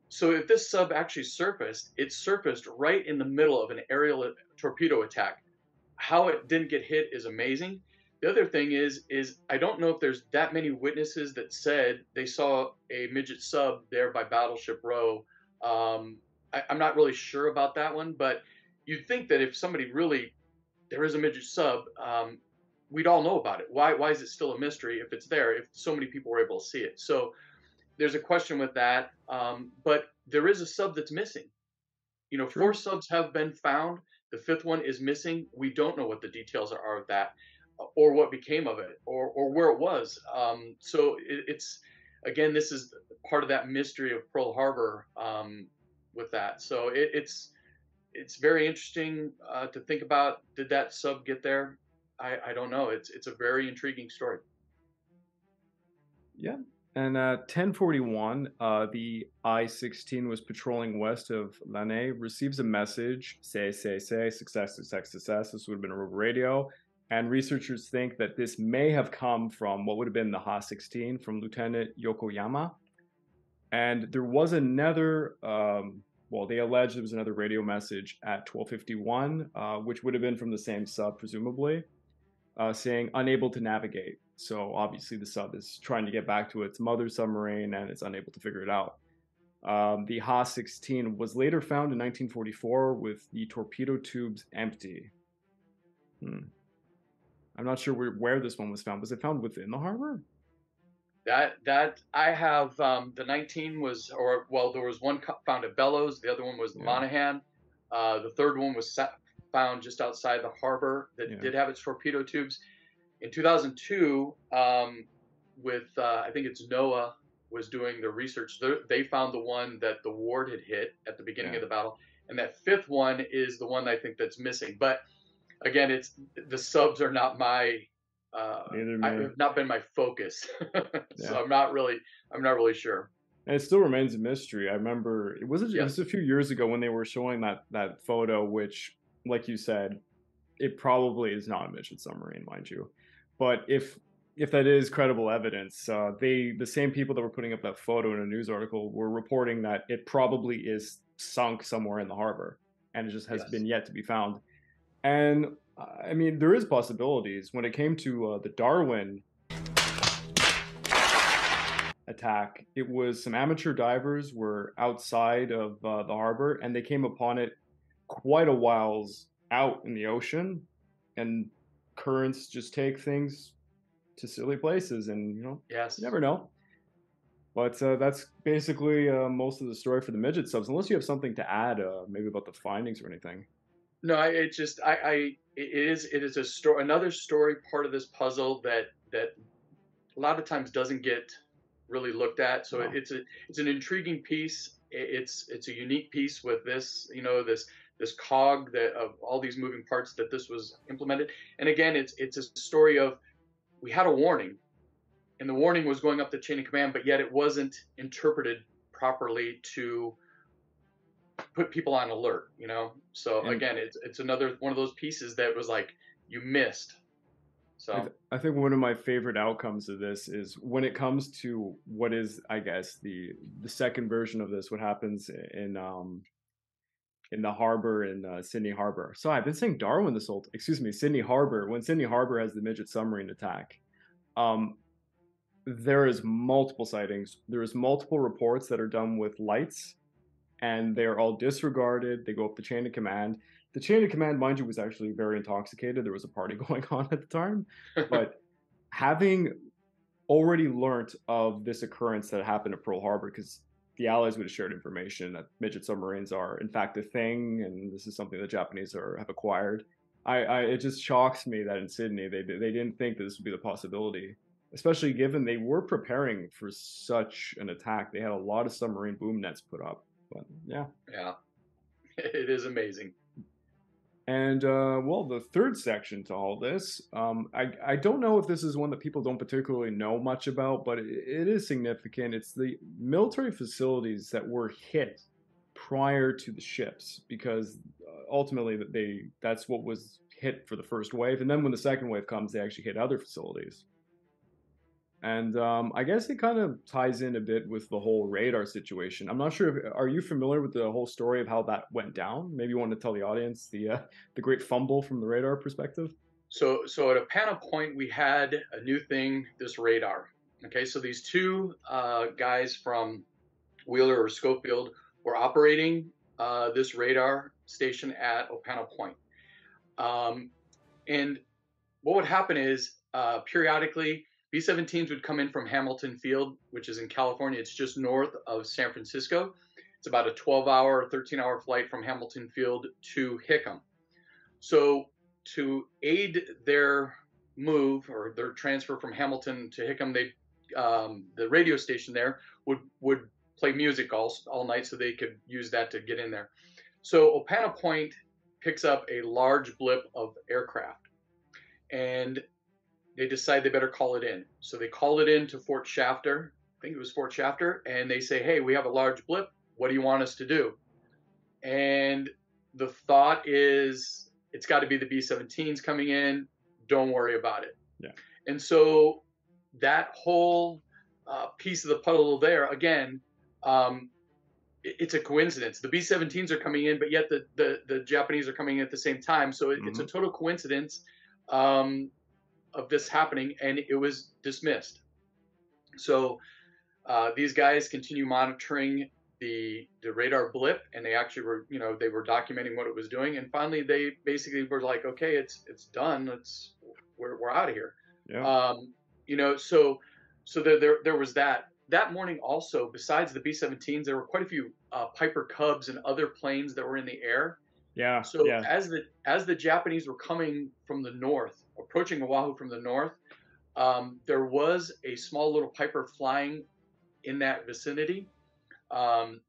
So if this sub actually surfaced, it surfaced right in the middle of an aerial torpedo attack. How it didn't get hit is amazing. The other thing is I don't know if there's that many witnesses that said they saw a midget sub there by Battleship Row. I'm not really sure about that one, but you'd think that if somebody really there is a midget sub, we'd all know about it. Why is it still a mystery if it's there? If so many people were able to see it, so there's a question with that. But there is a sub that's missing. Four True. subs have been found. The fifth one is missing. We don't know what the details are of that, or what became of it, or where it was. So it's again, this is part of that mystery of Pearl Harbor with that. So it's very interesting to think about. Did that sub get there? I don't know. It's a very intriguing story. Yeah. And at 10:41, the I-16 was patrolling west of Lanai, receives a message, say, success, success, success. This would have been a radio. And researchers think that this may have come from what would have been the Ha-16 from Lieutenant Yokoyama. And there was another, well, they allege there was another radio message at 12:51, which would have been from the same sub, presumably, saying unable to navigate. So obviously the sub is trying to get back to its mother submarine and it's unable to figure it out. The Ha-16 was later found in 1944 with the torpedo tubes empty. I'm not sure where this one was found. Was it found within the harbor? That I have the 19 was, or well, there was one found at Bellows. The other one was the Yeah, Monahan. The third one was found just outside the harbor that yeah, did have its torpedo tubes. In 2002, with I think it's NOAA was doing the research. They found the one that the Ward had hit at the beginning yeah. of the battle, and that fifth one is the one I think that's missing. But again, it's the subs are not my Neither I me. have not been my focus, Yeah. so I'm not really sure. And it still remains a mystery. I remember it was Yes, a few years ago when they were showing that photo, which, like you said, it probably is not a midget submarine, mind you. But if that is credible evidence, the same people that were putting up that photo in a news article were reporting that it probably is sunk somewhere in the harbor, and it just has yes. been yet to be found. And I mean, there is possibilities when it came to the Darwin attack. It was some amateur divers were outside of the harbor, and they came upon it quite a whiles out in the ocean, and currents just take things to silly places, and you Yes. never know. But that's basically most of the story for the midget subs. Unless you have something to add, maybe about the findings or anything. No, it just it is a story, another story part of this puzzle that a lot of times doesn't get really looked at. So Oh, it's an intriguing piece. It's a unique piece with this, this cog that of all these moving parts that this was implemented. And again, it's a story of, we had a warning, and the warning was going up the chain of command, but yet it wasn't interpreted properly to put people on alert. So and again, it's another one of those pieces that was like, you missed. So I think one of my favorite outcomes of this is when it comes to what is, I guess, the second version of this. What happens in the harbor in Sydney Harbor? So I've been saying Darwin this whole. Excuse me, Sydney Harbor. When Sydney Harbor has the midget submarine attack, um, there is multiple sightings. There is multiple reports that are done with lights, and they're all disregarded. They go up the chain of command. The chain of command, mind you, was actually very intoxicated. There was a party going on at the time. But having already learnt of this occurrence that happened at Pearl Harbor, because the Allies would have shared information that midget submarines are, in fact, a thing, and this is something the Japanese have acquired. It just shocks me that in Sydney they didn't think that this would be the possibility, especially given they were preparing for such an attack. They had a lot of submarine boom nets put up. But yeah. yeah, it is amazing. And well, the third section to all this, I don't know if this is one that people don't particularly know much about, but it is significant. It's the military facilities that were hit prior to the ships, because ultimately that's what was hit for the first wave, and then when the second wave comes, they actually hit other facilities. And I guess it kind of ties in a bit with the whole radar situation. I'm not sure if are you familiar with the whole story of how that went down? Maybe you want to tell the audience the great fumble from the radar perspective. So at Opana Point, we had a new thing, this radar. Okay, so these two guys from Wheeler or Schofield were operating this radar station at Opana Point. Um, and what would happen is, periodically, B-17s would come in from Hamilton Field, which is in California. It's just north of San Francisco. It's about a 12-hour, 13-hour flight from Hamilton Field to Hickam. So to aid their move or their transfer from Hamilton to Hickam, the radio station there would play music all night, so they could use that to get in there. So Opana Point picks up a large blip of aircraft, and they decide they better call it in. So they call it in to Fort Shafter. I think it was Fort Shafter, and they say, "Hey, we have a large blip. What do you want us to do?" And the thought is, it's got to be the B-17s coming in. Don't worry about it. Yeah. And so that whole piece of the puzzle there, again, it's a coincidence. The B-17s are coming in, but yet the Japanese are coming in at the same time. So it's a Hmm. total coincidence of this happening, and it was dismissed. So these guys continue monitoring the radar blip, and they actually were, they were documenting what it was doing, and finally they basically were like, okay, it's done. We're out of here. Yeah. Um, so there was that morning also. Besides the B-17s, there were quite a few Piper Cubs and other planes that were in the air. Yeah. So Yeah. as the Japanese were coming from the north, approaching Oahu from the north, there was a small little Piper flying in that vicinity. Um,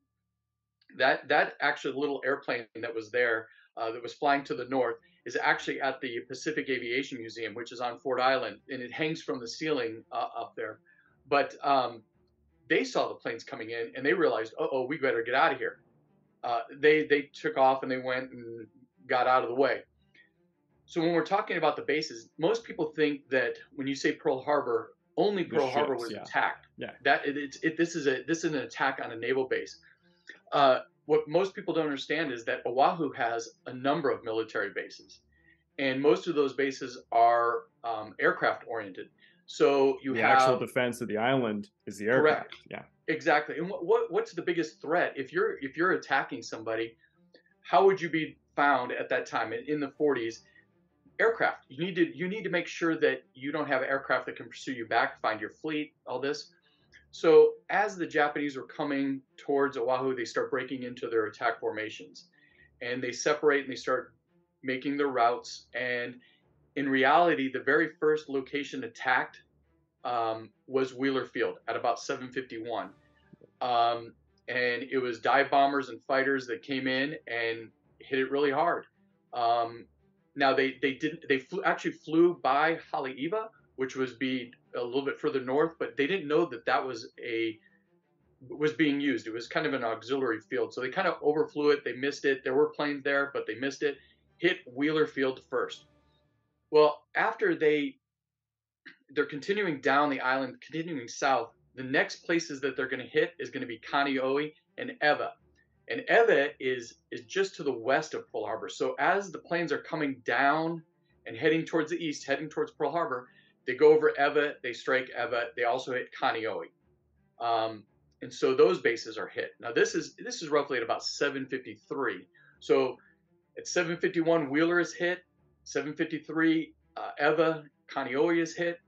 that actually little airplane that was there, that was flying to the north, is actually at the Pacific Aviation Museum, which is on Ford Island, and it hangs from the ceiling up there. But they saw the planes coming in, and they realized, oh, we better get out of here. They took off, and they went and got out of the way. So when we're talking about the bases, most people think that when you say Pearl Harbor, only The Pearl Harbor ships. was Yeah. attacked. Yeah. This is an attack on a naval base. What most people don't understand is that Oahu has a number of military bases, and most of those bases are aircraft oriented. So you The actual have defense of the island is the correct, aircraft. Yeah. exactly. And what's the biggest threat if you're attacking somebody? How would you be found at that time in the 40s? Aircraft. You need to make sure that you don't have aircraft that can pursue you back, find your fleet, all this. So as the Japanese were coming towards Oahu, they start breaking into their attack formations, and they separate and they start making their routes. And in reality, the very first location attacked was Wheeler Field at about 7:51, um, and it was dive bombers and fighters that came in and hit it really hard. Um, Now they didn't they actually flew by Haleiwa, which was be a little bit further north, but they didn't know that that was being used. It was kind of an auxiliary field, so they kind of overflew it. They missed it. There were planes there, but they missed it. Hit Wheeler Field first. Well, after they're continuing down the island, continuing south. The next places that they're going to hit is going to be Kaneohe and Ewa. And Ewa is just to the west of Pearl Harbor. So as the planes are coming down and heading towards the east, heading towards Pearl Harbor, they go over Ewa, they strike Ewa, they also hit Kaneohe. And so those bases are hit. Now this is roughly at about 7:53. So at 7:51, Wheeler is hit. 7:53, Ewa, Kaneohe is hit.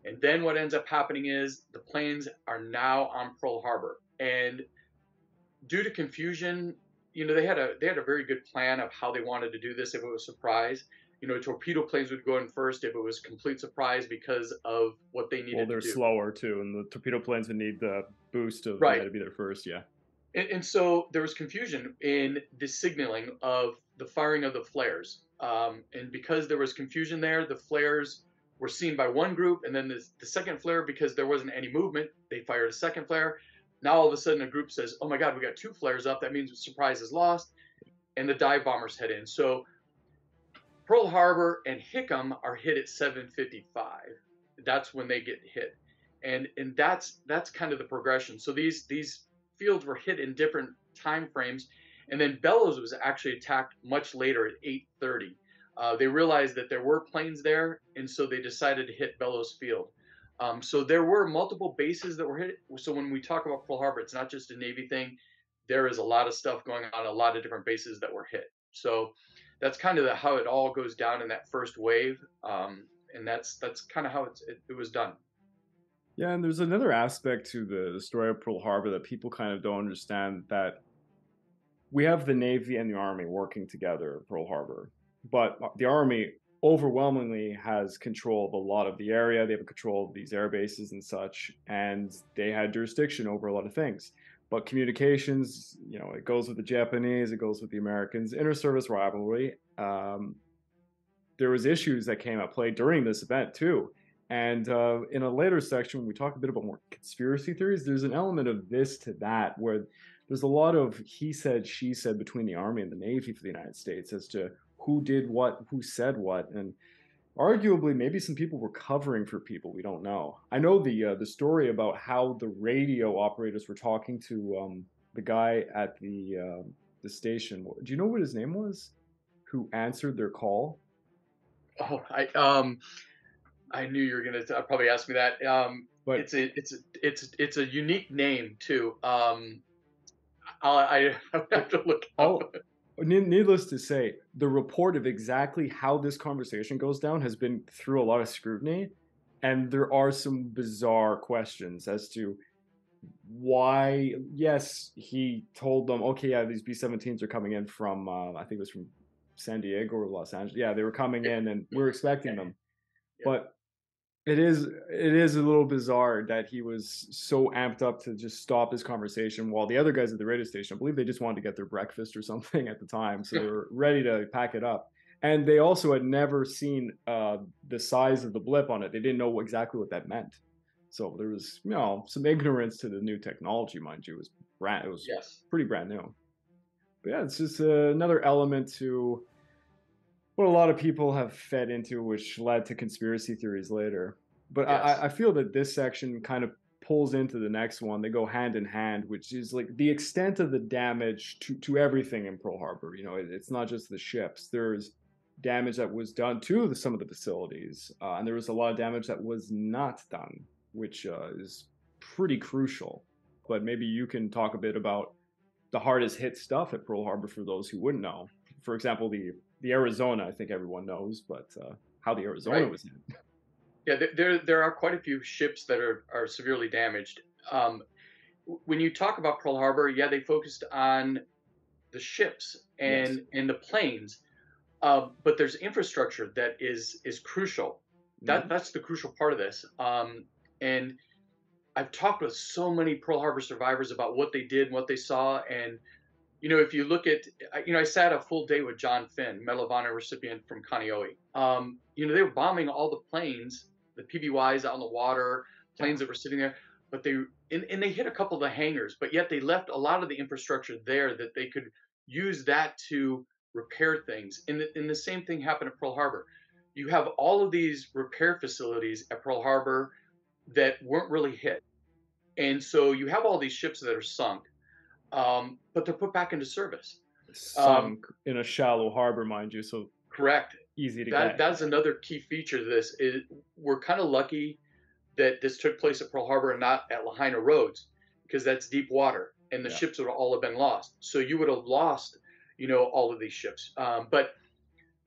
And then what ends up happening is the planes are now on Pearl Harbor. And due to confusion, they had a very good plan of how they wanted to do this if it was a surprise. Torpedo planes would go in first if it was complete surprise because of what they Well, needed to they're do. slower too, and the torpedo planes would need the boost of Right. to be there first. Yeah. And so there was confusion in the signaling of the firing of the flares. And because there was confusion there, the flares were seen by one group, and then the second flare, because there wasn't any movement, they fired a second flare. Now all of a sudden a group says, "Oh my God, we got two flares up. That means surprise is lost," and the dive bombers head in. So Pearl Harbor and Hickam are hit at 7:55. That's when they get hit, and that's kind of the progression. So these fields were hit in different time frames, and then Bellows was actually attacked much later at 8:30. They realized that there were planes there, and so they decided to hit Bellows Field. So there were multiple bases that were hit. So when we talk about Pearl Harbor, it's not just a Navy thing. There is a lot of stuff going on, a lot of different bases that were hit. So that's kind of how it all goes down in that first wave, and that's kind of how it was done. Yeah, and there's another aspect to the story of Pearl Harbor that people kind of don't understand, that we have the Navy and the Army working together at Pearl Harbor, but the Army overwhelmingly has control of a lot of the area. They have control of these air bases and such, and they had jurisdiction over a lot of things. But communications, it goes with the Japanese, it goes with the Americans, inter-service rivalry. There was issues that came at play during this event too. And in a later section, when we talk a bit about more conspiracy theories, there's an element of this to that, where there's a lot of he said, she said between the Army and the Navy for the United States as to who did what, who said what, and arguably maybe some people were covering for people we don't know. I know the story about how the radio operators were talking to the guy at the station. Do you know what his name was? Who answered their call? Oh, I knew you were gonna probably ask me that. But It's a unique name too. I would have to look up. all needless to say, the report of exactly how this conversation goes down has been through a lot of scrutiny, and there are some bizarre questions as to why. Yes, he told them, okay, yeah, these B-17s are coming in from I think it was from San Diego or Los Angeles. Yeah, they were coming in, and we're expecting Okay. them. Yeah. But it is a little bizarre that he was so amped up to just stop his conversation while the other guys at the radio station, I believe they just wanted to get their breakfast or something at the time, so they were ready to pack it up. And they also had never seen the size of the blip on it. They didn't know exactly what that meant. So there was, some ignorance to the new technology, mind you. It was Yes. pretty brand new. But yeah, it's just another element to what a lot of people have fed into, which led to conspiracy theories later. But I Yes. feel that this section kind of pulls into the next one. They go hand in hand, which is like the extent of the damage to everything in Pearl Harbor. It's not just the ships. There's damage that was done to some of the facilities, and there was a lot of damage that was not done, which is pretty crucial. But maybe you can talk a bit about the hardest hit stuff at Pearl Harbor for those who wouldn't know. For example, the Arizona, I think everyone knows, but how the Arizona Right. was hit. Yeah, there are quite a few ships that are severely damaged. When you talk about Pearl Harbor, yeah, they focused on the ships Yes. and the planes, but there's infrastructure that is crucial. Hmm. That's the crucial part of this. And I've talked with so many Pearl Harbor survivors about what they did, what they saw, and if you look at, I sat a full day with John Finn, Medal of Honor recipient from Kaneohe. They were bombing all the planes, the PBYs out in the water, Yeah. planes that were sitting there, but and they hit a couple of the hangars, but yet they left a lot of the infrastructure there that they could use that to repair things. And the same thing happened at Pearl Harbor. You have all of these repair facilities at Pearl Harbor that weren't really hit. And so you have all these ships that are sunk, but they're put back into service. Um, Sunk in a shallow harbor, mind you, so Correct. easy to That get. that's another key feature of this. Is we're kind of lucky that this took place at Pearl Harbor and not at Lahaina Roads, because that's deep water and the Yeah. ships would all have been lost. So you would have lost, all of these ships. But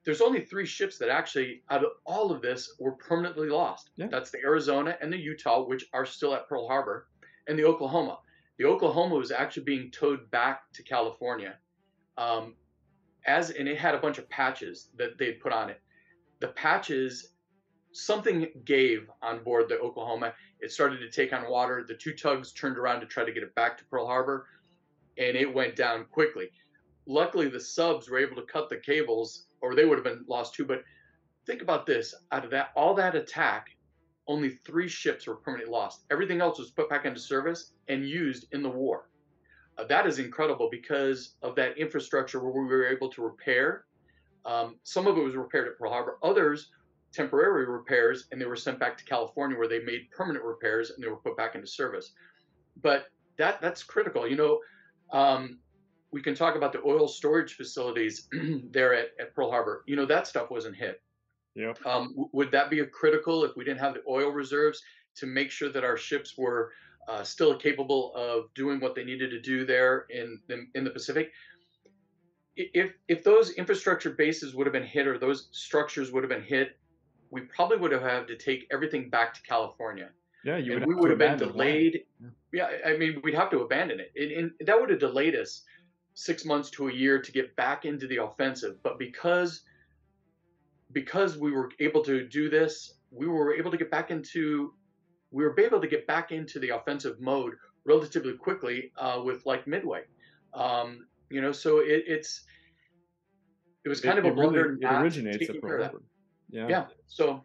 there's only three ships that actually, out of all of this, were permanently lost. Yeah. That's the Arizona and the Utah, which are still at Pearl Harbor, and the Oklahoma. The Oklahoma was actually being towed back to California, um, and it had a bunch of patches that they'd put on it. The patches, something gave on board the Oklahoma. It started to take on water. The two tugs turned around to try to get it back to Pearl Harbor, and it went down quickly. Luckily, the subs were able to cut the cables, or they would have been lost too. But think about this: out of all that attack, only three ships were permanently lost. Everything else was put back into service and used in the war. That is incredible because of that infrastructure where we were able to repair. Some of it was repaired at Pearl Harbor, others temporary repairs, and they were sent back to California where they made permanent repairs and they were put back into service. But that's critical. We can talk about the oil storage facilities there at Pearl Harbor. That stuff wasn't hit. Yep. Would that be a critical if we didn't have the oil reserves to make sure that our ships were still capable of doing what they needed to do there in the Pacific? If those infrastructure bases would have been hit or those structures would have been hit, we probably would have had to take everything back to California, Yeah, you would and we have would to have been abandon land. delayed. Yeah. Yeah, I mean, we'd have to abandon it, and that would have delayed us 6 months to a year to get back into the offensive. But because we were able to do this, we were able to get back into the offensive mode relatively quickly with like Midway. So it was kind of a blunder It not originates at taking Pearl care of that. Harbor. Yeah. Yeah. So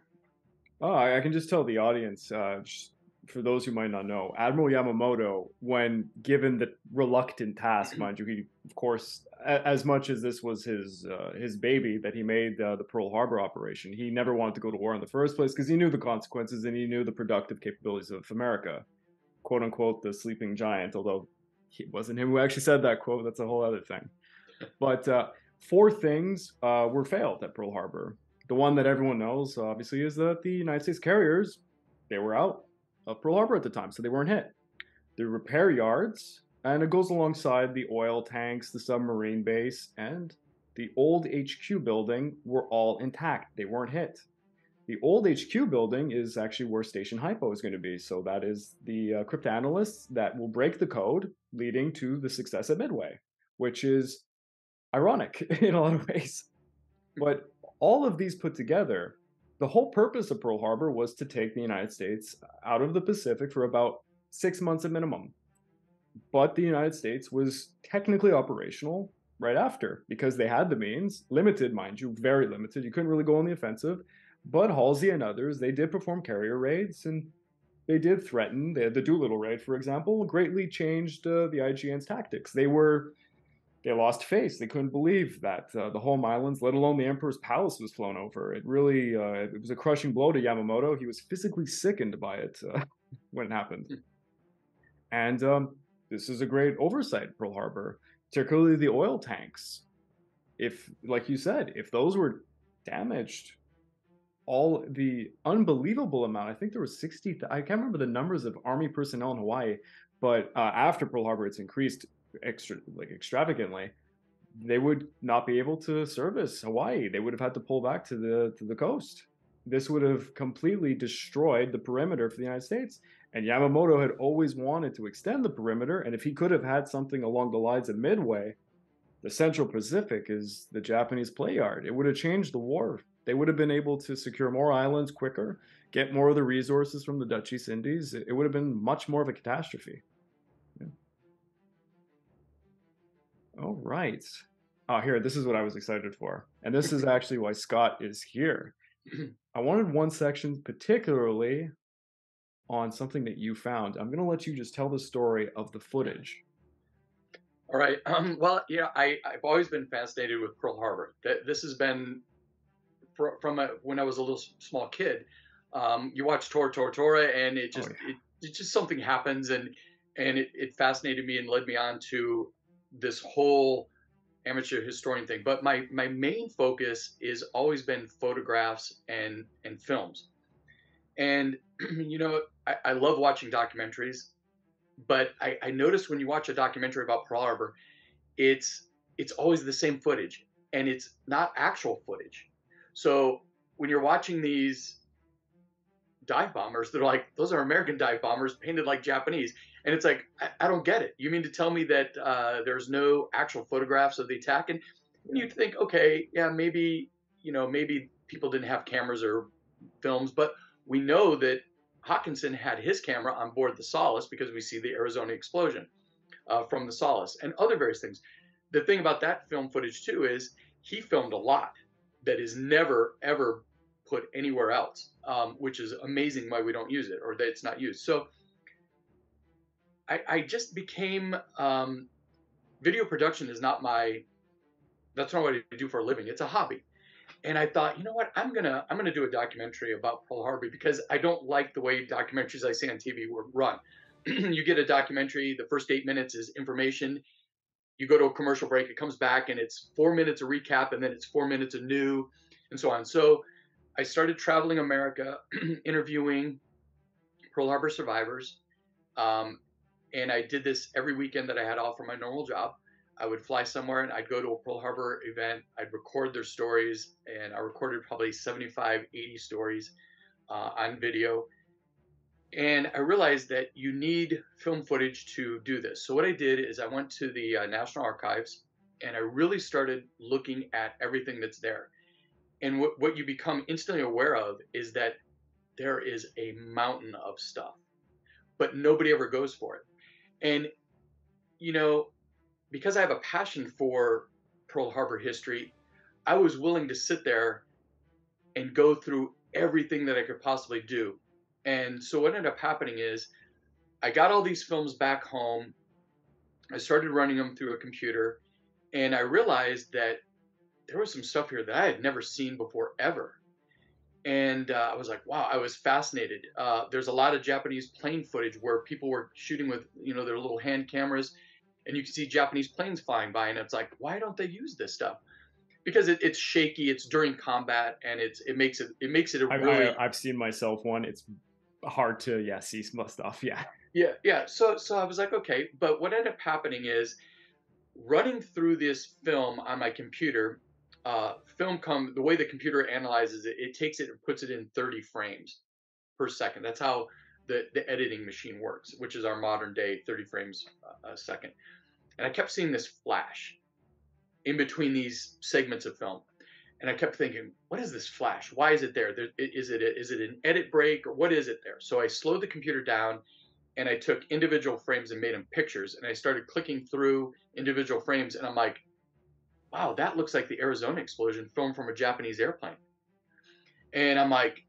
Oh, I can just tell the audience, just for those who might not know, Admiral Yamamoto, when given the reluctant task, mind you, he, of course, as much as this was his baby that he made the Pearl Harbor operation, he never wanted to go to war in the first place because he knew the consequences and he knew the productive capabilities of America, quote unquote, the sleeping giant. Although it wasn't him who actually said that quote, that's a whole other thing. But four things were failed at Pearl Harbor. The one that everyone knows, obviously, is that the United States carriers, they were out of Pearl Harbor at the time, so they weren't hit. The repair yards, and it goes alongside the oil tanks, the submarine base, and the old HQ building were all intact. They weren't hit. The old HQ building is actually where Station Hypo is going to be. So that is the cryptanalysts that will break the code, leading to the success at Midway, which is ironic in a lot of ways. But all of these put together, the whole purpose of Pearl Harbor was to take the United States out of the Pacific for about 6 months at minimum. But the United States was technically operational right after because they had the means, limited, mind you, very limited. You couldn't really go on the offensive. But Halsey and others, they did perform carrier raids and they did threaten. The Doolittle raid, for example, greatly changed the IGN's tactics. They lost face. They couldn't believe that the home islands, let alone the Emperor's palace, was flown over. It really it was a crushing blow to Yamamoto. He was physically sickened by it when it happened. And this is a great oversight, Pearl Harbor, particularly the oil tanks. If, like you said, if those were damaged all the unbelievable amount. I think there was 60. I can't remember the numbers of Army personnel in Hawaii, but after Pearl Harbor, it's increased extravagantly. They would not be able to service Hawaii. They would have had to pull back to the coast. This would have completely destroyed the perimeter for the United States. And Yamamoto had always wanted to extend the perimeter. And if he could have had something along the lines of Midway, the Central Pacific is the Japanese play yard. It would have changed the war. They would have been able to secure more islands quicker, get more of the resources from the Dutch East Indies. It would have been much more of a catastrophe. Yeah. All right. Here, this is what I was excited for. And this is actually why Scott is here. I wanted one section particularly on something that you found. I'm going to let you just tell the story of the footage. All right. Well, I've always been fascinated with Pearl Harbor. This has been when I was a little small kid. You watch Tora, and Oh, yeah. it just something happens, and it fascinated me and led me on to this whole amateur historian thing. But my main focus is always been photographs and films. And I love watching documentaries, but I noticed when you watch a documentary about Pearl Harbor, it's it's always the same footage, and it's not actual footage. So when you're watching these dive bombers, they're like, those are American dive bombers painted like Japanese. And it's like, I don't get it. You mean to tell me that there's no actual photographs of the attack? And you'd think, okay, yeah, maybe people didn't have cameras or films, but we know that Hawkinson had his camera on board the Solace because we see the Arizona explosion from the Solace and other various things. The thing about that film footage too is he filmed a lot that is never ever put anywhere else, which is amazing why we don't use it or that it's not used. So I just became video production is not my that's not what I do for a living. It's a hobby. And I thought, you know what, I'm gonna do a documentary about Pearl Harbor because I don't like the way documentaries I see on TV were run. You get a documentary, the first 8 minutes is information. You go to a commercial break, it comes back, and it's 4 minutes of recap, and then it's 4 minutes of new, and so on. So I started traveling America, interviewing Pearl Harbor survivors. Um, and I did this every weekend that I had off from my normal job. I would fly somewhere and I'd go to a Pearl Harbor event. I'd record their stories, and I recorded probably 75, 80 stories on video. And I realized that you need film footage to do this. So what I did is I went to the National Archives and I really started looking at everything that's there. And what you become instantly aware of is that there is a mountain of stuff, but nobody ever goes for it. And, you know, because I have a passion for Pearl Harbor history, I was willing to sit there and go through everything that I could possibly do. And so what ended up happening is I got all these films back home. I started running them through a computer, and I realized that there was some stuff here that I had never seen before ever. And I was like, wow, I was fascinated. There's a lot of Japanese plane footage where people were shooting with, their little hand cameras, and you can see Japanese planes flying by, and it's like, why don't they use this stuff? Because it's shaky, it's during combat, and it makes it a really I've seen myself one. It's hard to see some stuff. Yeah. yeah. So I was like, okay, but what ended up happening is running through this film on my computer. The way the computer analyzes it, it takes it and puts it in 30 frames per second. That's how the editing machine works, which is our modern day 30 frames a second. And I kept seeing this flash in between these segments of film. And I kept thinking, what is this flash? Why is it there? Is it an edit break, or what is it there? So I slowed the computer down and I took individual frames and made them pictures. And I started clicking through individual frames, and I'm like, wow, that looks like the Arizona explosion filmed from a Japanese airplane. And I'm like,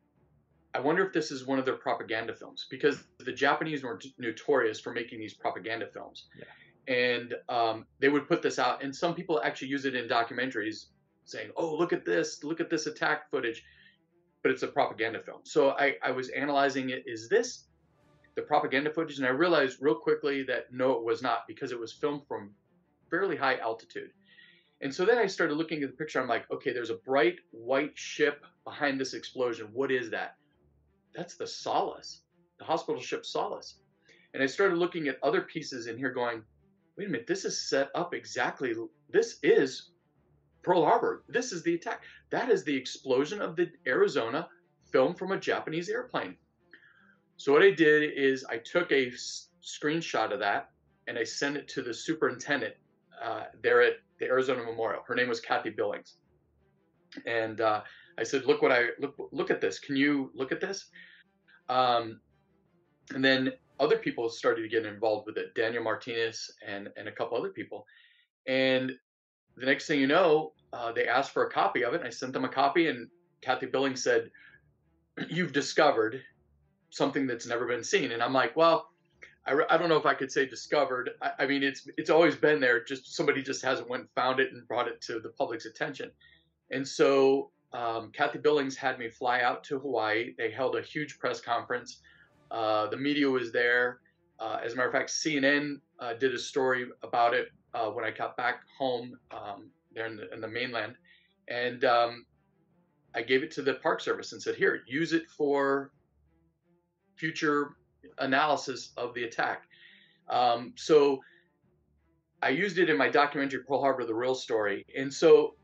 I wonder if this is one of their propaganda films, because the Japanese were notorious for making these propaganda films. Yeah. And they would put this out, and some people actually use it in documentaries saying, oh, look at this attack footage, but it's a propaganda film. So I was analyzing it. Is this the propaganda footage? And I realized real quickly that no, it was not, because it was filmed from fairly high altitude. And so then I started looking at the picture. I'm like, okay, there's a bright white ship behind this explosion. What is that? That's the Solace, the hospital ship Solace. And I started looking at other pieces in here going, wait a minute, this is set up exactly. This is Pearl Harbor. This is the attack. That is the explosion of the Arizona, filmed from a Japanese airplane. So what I did is I took a screenshot of that and I sent it to the superintendent there at the Arizona Memorial. Her name was Kathy Billings, and I said, "Look what I look at this. Can you look at this?" Um, and then other people started to get involved with it. Daniel Martinez and a couple other people. And the next thing you know, they asked for a copy of it. And I sent them a copy, and Kathy Billings said, "You've discovered something that's never been seen." And I'm like, well, I don't know if I could say discovered. I mean, it's always been there. Just somebody just hasn't went and found it and brought it to the public's attention. And so Kathy Billings had me fly out to Hawaii. They held a huge press conference. The media was there. As a matter of fact, CNN did a story about it when I got back home there in the mainland. And I gave it to the Park Service and said, here, use it for future analysis of the attack. So I used it in my documentary Pearl Harbor: The Real Story. And so,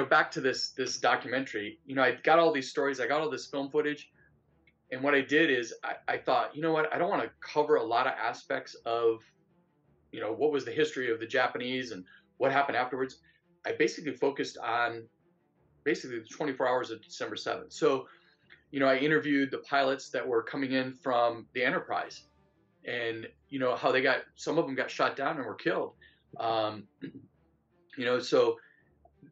back to this documentary, I got all these stories, I got all this film footage, and what I did is I thought, you know what, I don't want to cover a lot of aspects of, what was the history of the Japanese and what happened afterwards. I basically focused on basically the 24 hours of December 7th. So, I interviewed the pilots that were coming in from the Enterprise, and how some of them got shot down and were killed. Um, so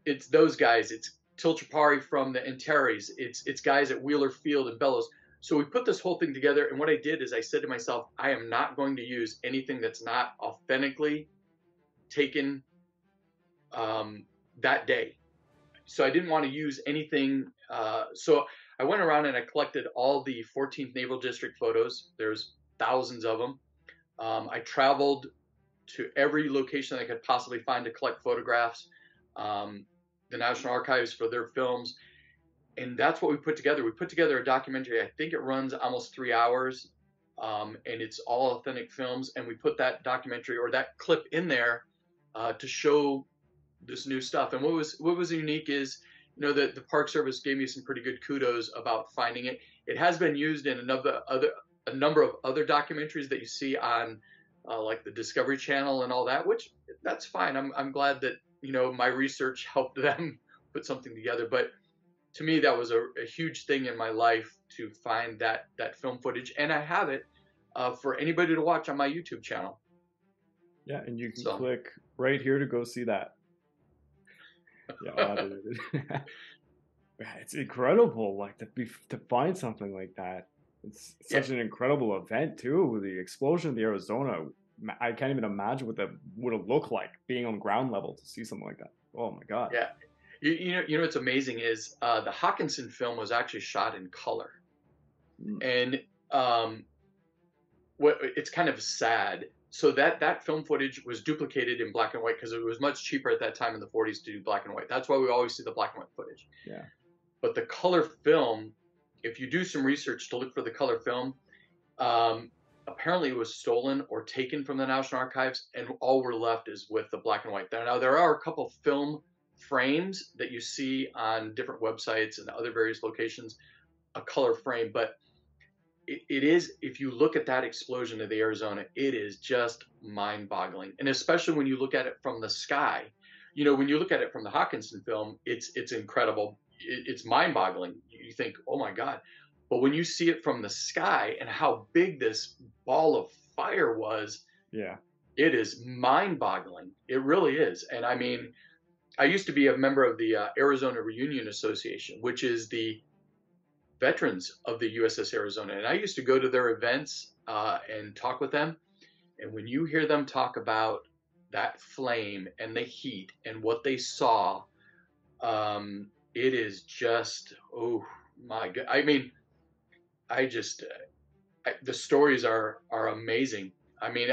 it's those guys. It's Tilchapari from the Antares. It's guys at Wheeler Field and Bellows. So we put this whole thing together, and what I did is I said to myself, I am not going to use anything that's not authentically taken that day. So I didn't want to use anything. So I went around and I collected all the 14th Naval District photos. There's thousands of them. I traveled to every location I could possibly find to collect photographs. The National Archives for their films. And that's what we put together. We put together a documentary. I think it runs almost 3 hours. And it's all authentic films. And we put that documentary or that clip in there to show this new stuff. And what was unique is, the Park Service gave me some pretty good kudos about finding it. It has been used in a number of other documentaries that you see on like the Discovery Channel and all that, which that's fine. I'm glad that my research helped them put something together. But to me, that was a huge thing in my life to find that film footage, and I have it for anybody to watch on my YouTube channel. Yeah, and you can click right here to go see that. Yeah, it's incredible, like to find something like that. It's such an incredible event too. The explosion of the Arizona, I can't even imagine what that would have looked like being on ground level to see something like that. Oh my God. Yeah, you know what's amazing is the Hawkinson film was actually shot in color, and it's kind of sad. So that film footage was duplicated in black and white because it was much cheaper at that time in the 40s to do black and white. That's why we always see the black and white footage. Yeah. But the color film, if you do some research to look for the color film, apparently it was stolen or taken from the National Archives, and all we're left is with the black and white. Now there are a couple film frames that you see on different websites and other various locations, a color frame, but it is, if you look at that explosion of the Arizona, it is just mind-boggling. And especially when you look at it from the sky, when you look at it from the Hawkinson film, it's incredible. It's mind-boggling. You think, oh my God. But when you see it from the sky and how big this ball of fire was, yeah, it is mind-boggling. It really is. And I mean, I used to be a member of the Arizona Reunion Association, which is the veterans of the USS Arizona. And I used to go to their events and talk with them. And when you hear them talk about that flame and the heat and what they saw, it is just, oh my God. I mean, the stories are amazing. I mean,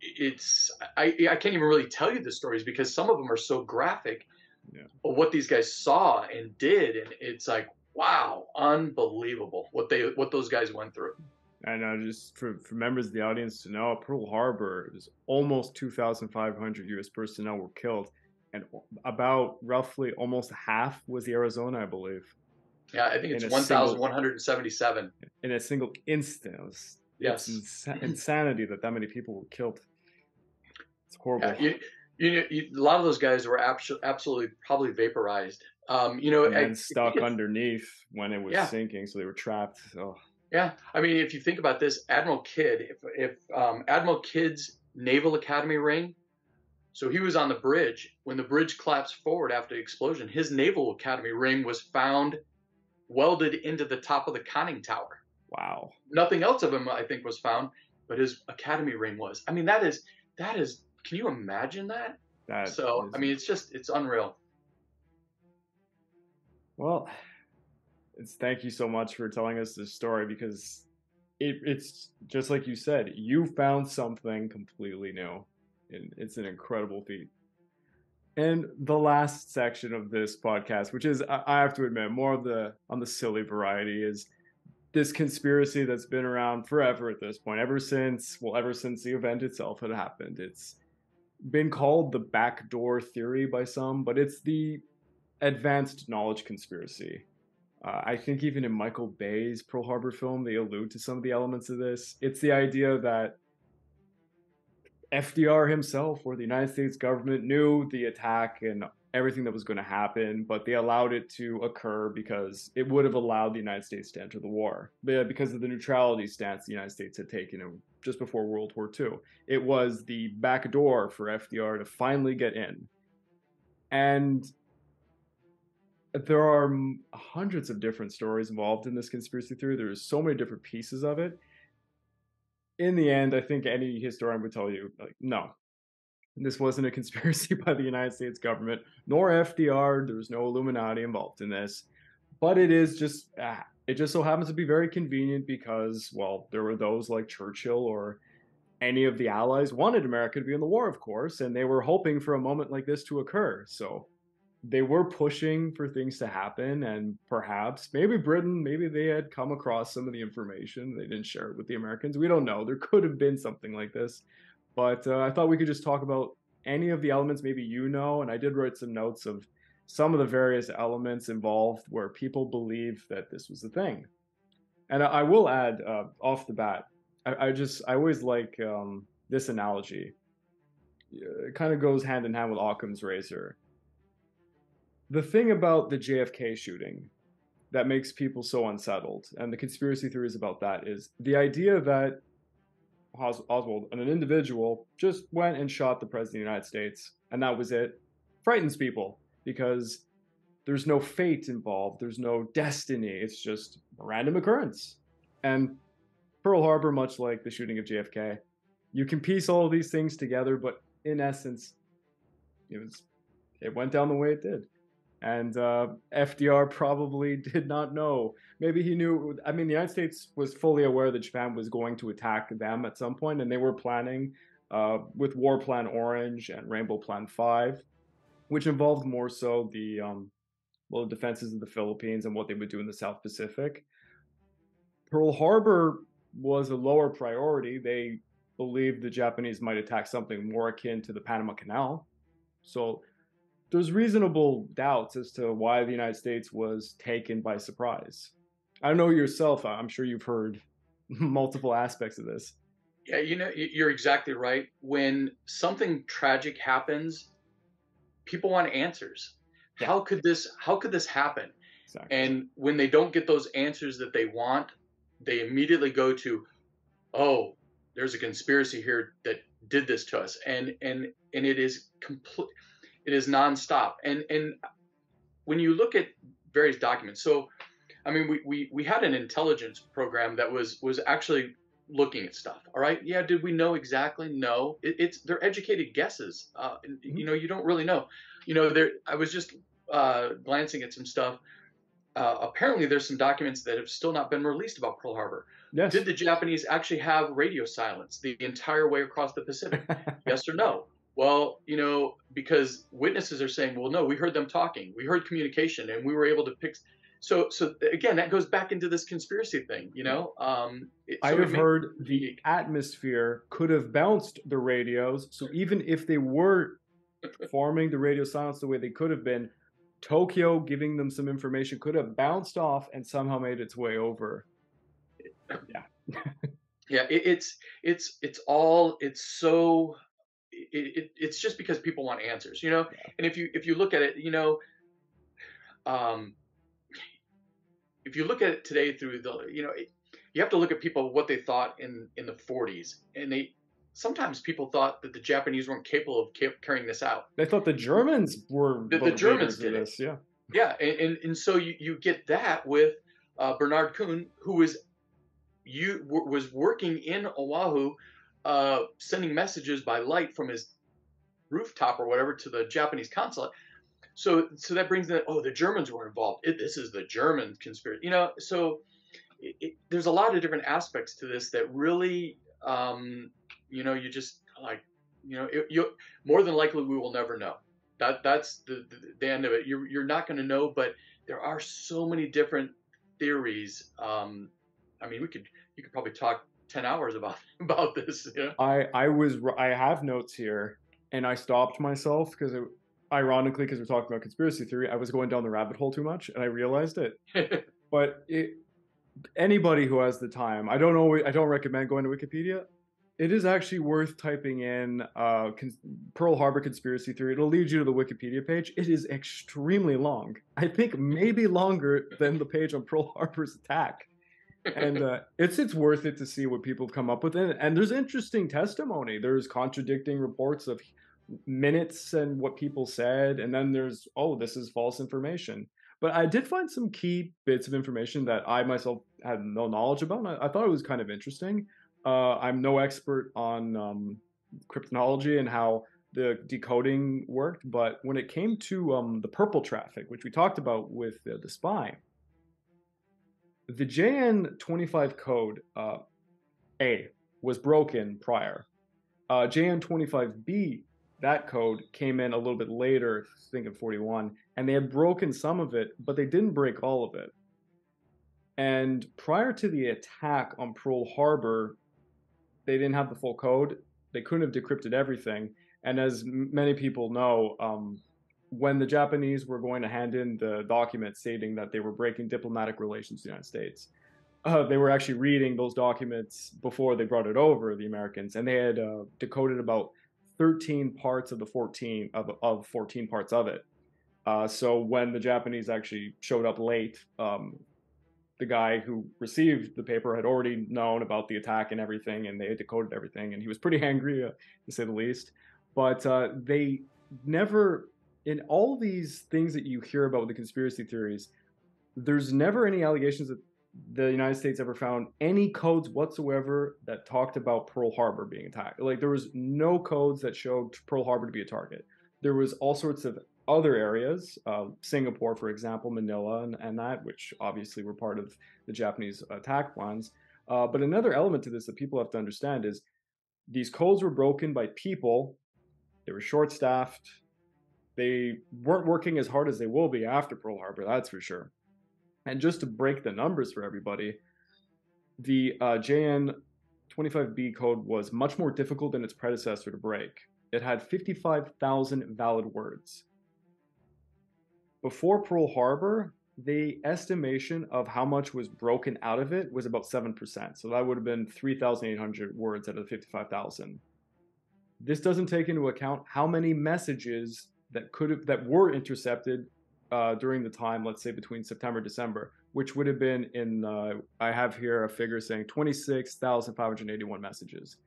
it's I can't even really tell you the stories because some of them are so graphic Yeah. of what these guys saw and did, and it's like, wow, unbelievable what those guys went through. And just for members of the audience to know, Pearl Harbor, it was almost 2,500 U.S. personnel were killed, and about roughly almost half was the Arizona, I believe, Yeah, I think in it's a single 1,177. instant. It's Yes. insanity that that many people were killed. It's Yeah, horrible. a lot of those guys were absolutely probably vaporized. And I then think stuck it's underneath when it was yeah, sinking, so they were trapped. Oh, yeah. I mean, if you think about this, Admiral Kidd, if Admiral Kidd's Naval Academy ring, so he was on the bridge when the bridge collapsed forward after the explosion. His Naval Academy ring was found welded into the top of the conning tower. wow. Nothing else of him, I think, was found, but his Academy ring was. I mean, that is. Can you imagine that? That So, I is mean, it's unreal. well. It's thank you so much for telling us this story because it's just like you said, you found something completely new. And it's an incredible feat. And the last section of this podcast, which is I have to admit more of the on the silly variety, is this conspiracy that's been around forever at this point, ever since the event itself had happened. It's been called the backdoor theory by some, but it's the advanced knowledge conspiracy. I think even in Michael Bay's Pearl Harbor film, they allude to some of the elements of this. It's the idea that FDR himself or the United States government knew the attack and everything that was going to happen, but they allowed it to occur because it would have allowed the United States to enter the war. Because of the neutrality stance the United States had taken just before World War II. It was the back door for FDR to finally get in. And there are hundreds of different stories involved in this conspiracy theory. There's so many different pieces of it. In the end, I think any historian would tell you, like, no, this wasn't a conspiracy by the United States government, nor FDR. There was no Illuminati involved in this. But it just so happens to be very convenient because, well, there were those like Churchill or any of the allies wanted America to be in the war, of course, and they were hoping for a moment like this to occur. So they were pushing for things to happen, and perhaps maybe Britain, maybe they had come across some of the information, they didn't share it with the Americans. We don't know, there could have been something like this. But I thought we could just talk about any of the elements maybe you know, and I did write some notes of some of the various elements involved where people believe that this was the thing. And I will add off the bat, I always like this analogy. It kind of goes hand in hand with Occam's razor. The thing about the JFK shooting that makes people so unsettled, and the conspiracy theories about that, is the idea that Oswald, an individual, just went and shot the president of the United States, and that was it, frightens people because there's no fate involved, there's no destiny, it's just a random occurrence. And Pearl Harbor, much like the shooting of JFK, you can piece all of these things together, but in essence, it was it went down the way it did. And FDR probably did not know. Maybe he knew. I mean, the United States was fully aware that Japan was going to attack them at some point, and they were planning with War Plan Orange and Rainbow Plan 5, which involved more so the well, the defenses of the Philippines and what they would do in the South Pacific. Pearl Harbor was a lower priority. They believed the Japanese might attack something more akin to the Panama Canal. So there's reasonable doubts as to why the United States was taken by surprise. I don't know yourself, I'm sure you've heard multiple aspects of this. Yeah, you're exactly right. When something tragic happens, people want answers. Yeah, How could this happen? exactly. And when they don't get those answers that they want, they immediately go to, oh, there's a conspiracy here that did this to us, and it is complete. It is nonstop. And when you look at various documents, so I mean, we had an intelligence program that was actually looking at stuff. All right, yeah. Did we know exactly? No. It's they're educated guesses. Mhm. You don't really know. There. I was just glancing at some stuff. apparently there's some documents that have still not been released about Pearl Harbor. Did Yes. the Japanese actually have radio silence the entire way across the Pacific? Yes or no? Well, because witnesses are saying, well, no, we heard them talking, we heard communication, and we were able to pick. So again, that goes back into this conspiracy thing, I so it have makes heard it the unique. atmosphere could have bounced the radios. So even if they were performing the radio silence the way they could have been, Tokyo giving them some information could have bounced off and somehow made its way over. Yeah. Yeah, it's so it's just because people want answers, and if you look at it, um, if you look at it today through you have to look at people what they thought in the 40s, and they sometimes people thought that the Japanese weren't capable of carrying this out. They thought the Germans were That the the Germans leaders of did it. this. Yeah. Yeah, and so you get that with Bernard Kuhn, who was working in Oahu, sending messages by light from his rooftop or whatever to the Japanese consulate. So that brings in, oh, the Germans were involved. This is the German conspiracy, So there's a lot of different aspects to this that really, you just like, you more than likely we will never know. That's the end of it. You're not going to know, but there are so many different theories. I mean, you could probably talk 10 hours about this. I have notes here, and I stopped myself because ironically, because we're talking about conspiracy theory, I was going down the rabbit hole too much, and I realized it. But anybody who has the time, I don't recommend going to Wikipedia. It is actually worth typing in Pearl Harbor conspiracy theory. It'll lead you to the Wikipedia page. It is extremely long. I think maybe longer than the page on Pearl Harbor's attack. And it's worth it to see what people have come up with. And there's interesting testimony. There's contradicting reports of minutes and what people said. And then there's, oh, this is false information. But I did find some key bits of information that I myself had no knowledge about. And I thought it was kind of interesting. I'm no expert on cryptonology and how the decoding worked, but when it came to the purple traffic, which we talked about with the spy, the JN25 code A was broken prior. JN25B, that code came in a little bit later, I think in 41, and they had broken some of it, but they didn't break all of it. And prior to the attack on Pearl Harbor, they didn't have the full code. They couldn't have decrypted everything. And as many people know, when the Japanese were going to hand in the document stating that they were breaking diplomatic relations with the United States, they were actually reading those documents before they brought it over, the Americans, and they had decoded about 13 parts of the 14 of 14 parts of it. So when the Japanese actually showed up late, the guy who received the paper had already known about the attack and everything, and they had decoded everything, and he was pretty angry, to say the least. But they never, in all these things that you hear about with the conspiracy theories, there's never any allegations that the United States ever found any codes whatsoever that talked about Pearl Harbor being attacked. Like there was no codes that showed Pearl Harbor to be a target. There was all sorts of other areas, Singapore, for example, Manila, and that, which obviously were part of the Japanese attack plans. But another element to this that people have to understand is these codes were broken by people. They were short-staffed. They weren't working as hard as they will be after Pearl Harbor, that's for sure. And just to break the numbers for everybody, the JN25B code was much more difficult than its predecessor to break. It had 55,000 valid words. Before Pearl Harbor, the estimation of how much was broken out of it was about 7%. So that would have been 3,800 words out of the 55,000. This doesn't take into account how many messages that were intercepted during the time, let's say between September and December, which would have been I have here a figure saying 26,581 messages.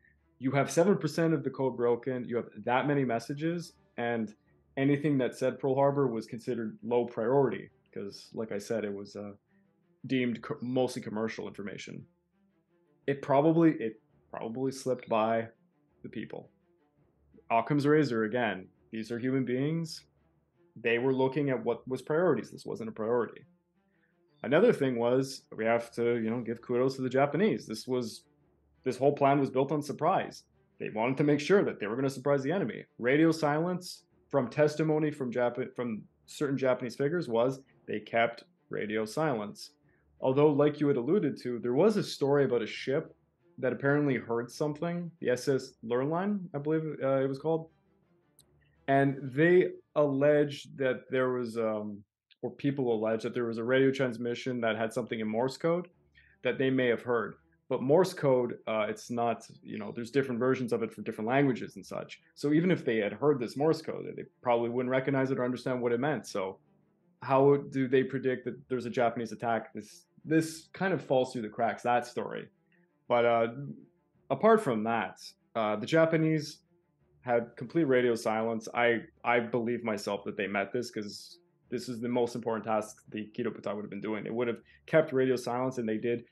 You have 7% of the code broken, you have that many messages, and anything that said Pearl Harbor was considered low priority because, like I said, it was deemed mostly commercial information. It probably slipped by the people. Occam's razor again. These are human beings. They were looking at what was priorities. This wasn't a priority. Another thing was we have to, give kudos to the Japanese. This whole plan was built on surprise. They wanted to make sure that they were going to surprise the enemy. Radio silence, from testimony from certain Japanese figures, was they kept radio silence. Although, like you had alluded to, there was a story about a ship that apparently heard something, the SS Lurline, I believe it was called, and they alleged that there was, or people allege that there was a radio transmission that had something in Morse code that they may have heard. But Morse code, it's not, there's different versions of it for different languages and such. So even if they had heard this Morse code, they probably wouldn't recognize it or understand what it meant. So how do they predict that there's a Japanese attack? This kind of falls through the cracks, that story. But apart from that, the Japanese had complete radio silence. I believe myself that they met this because this is the most important task the Kido Butai would have been doing. They would have kept radio silence, and they did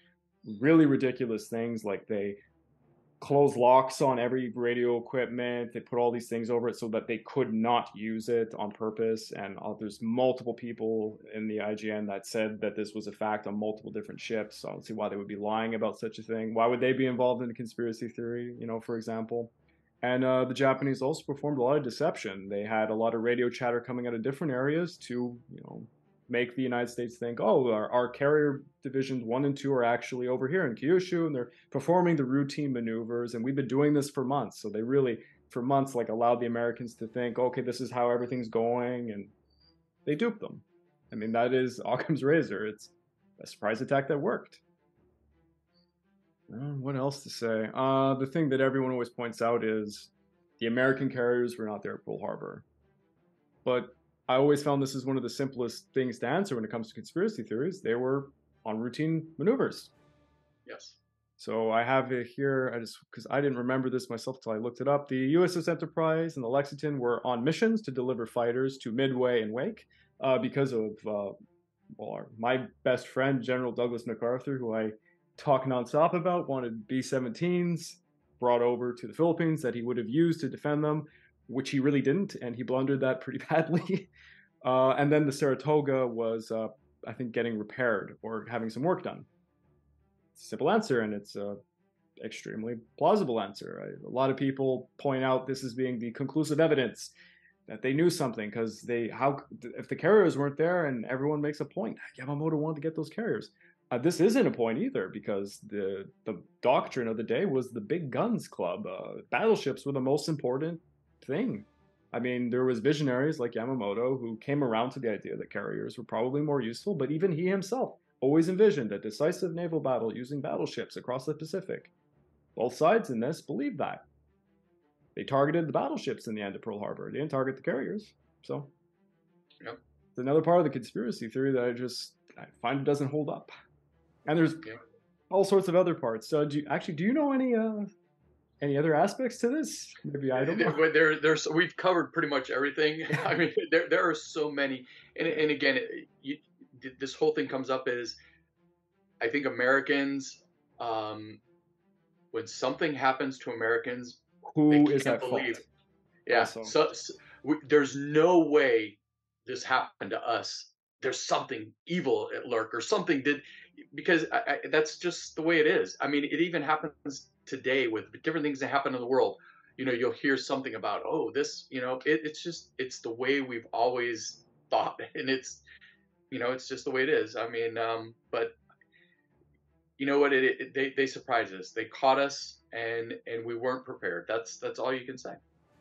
really ridiculous things, like they closed locks on every radio equipment. They put all these things over it so that they could not use it on purpose. And there's multiple people in the IGN that said that this was a fact on multiple different ships. So I don't see why they would be lying about such a thing. Why would they be involved in a conspiracy theory, for example? And the Japanese also performed a lot of deception. They had a lot of radio chatter coming out of different areas to, make the United States think, oh, our carrier divisions 1 and 2 are actually over here in Kyushu, and they're performing the routine maneuvers, and we've been doing this for months. So they really, for months, allowed the Americans to think, okay, this is how everything's going, and they duped them. I mean, that is Occam's razor. It's a surprise attack that worked. What else to say? The thing that everyone always points out is the American carriers were not there at Pearl Harbor. But I always found this is one of the simplest things to answer when it comes to conspiracy theories. They were on routine maneuvers. Yes. So I have it here, because I didn't remember this myself until I looked it up. The USS Enterprise and the Lexington were on missions to deliver fighters to Midway and Wake because of my best friend, General Douglas MacArthur, who I talk nonstop about, wanted B-17s brought over to the Philippines that he would have used to defend them, which he really didn't, and he blundered that pretty badly. And then the Saratoga was, I think, getting repaired or having some work done. Simple answer, and it's an extremely plausible answer. A lot of people point out this as being the conclusive evidence that they knew something, because if the carriers weren't there, and everyone makes a point, Yamamoto wanted to get those carriers. This isn't a point either, because the doctrine of the day was the big guns club. Battleships were the most important thing. I mean, there was visionaries like Yamamoto who came around to the idea that carriers were probably more useful, but even he himself always envisioned a decisive naval battle using battleships across the Pacific. Both sides in this believed that. They targeted the battleships in the end of Pearl Harbor. They didn't target the carriers. So, yep. It's another part of the conspiracy theory that I find it doesn't hold up. And there's all sorts of other parts. So do you know any other aspects to this? Maybe I don't know. There's we've covered pretty much everything. I mean, there are so many, and again, this whole thing comes up is, I think Americans, when something happens to Americans, who is at fault? Yeah, so there's no way this happened to us. There's something evil at lurk, or something because that's just the way it is. I mean, it even happens today with different things that happen in the world. You'll hear something about, oh, this, it's the way we've always thought, and it's just the way it is. I mean, but you know what? They surprised us. They caught us, and we weren't prepared. That's all you can say.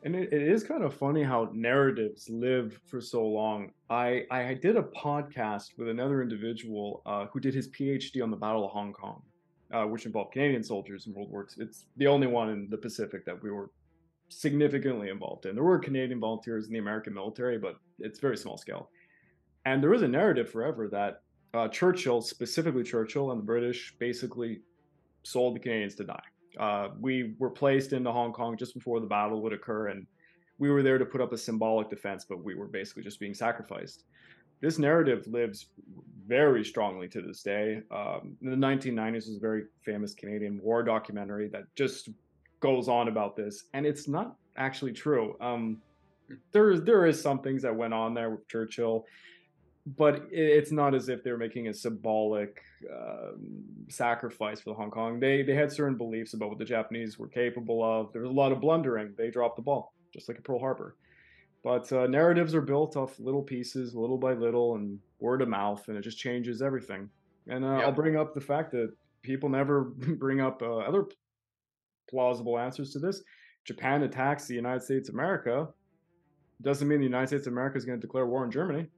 And it is kind of funny how narratives live for so long. I did a podcast with another individual who did his PhD on the Battle of Hong Kong, which involved Canadian soldiers in World War II. It's the only one in the Pacific that we were significantly involved in. There were Canadian volunteers in the American military, but it's very small scale. And there was a narrative forever that Churchill, specifically Churchill, and the British basically sold the Canadians to die. We were placed into Hong Kong just before the battle would occur, and we were there to put up a symbolic defense, but we were basically just being sacrificed. This narrative lives very strongly to this day. In the 1990s was a very famous Canadian war documentary that just goes on about this, and it's not actually true. There is some things that went on there with Churchill. but it's not as if they're making a symbolic sacrifice for the Hong Kong. They had certain beliefs about what the Japanese were capable of. There was a lot of blundering. They dropped the ball, just like at Pearl Harbor. But narratives are built off little pieces, little by little, and word of mouth, and it just changes everything. And I'll Yep. bring up the fact that people never bring up other plausible answers to this. Japan attacks the United States of America. Doesn't mean the United States of America is going to declare war on Germany.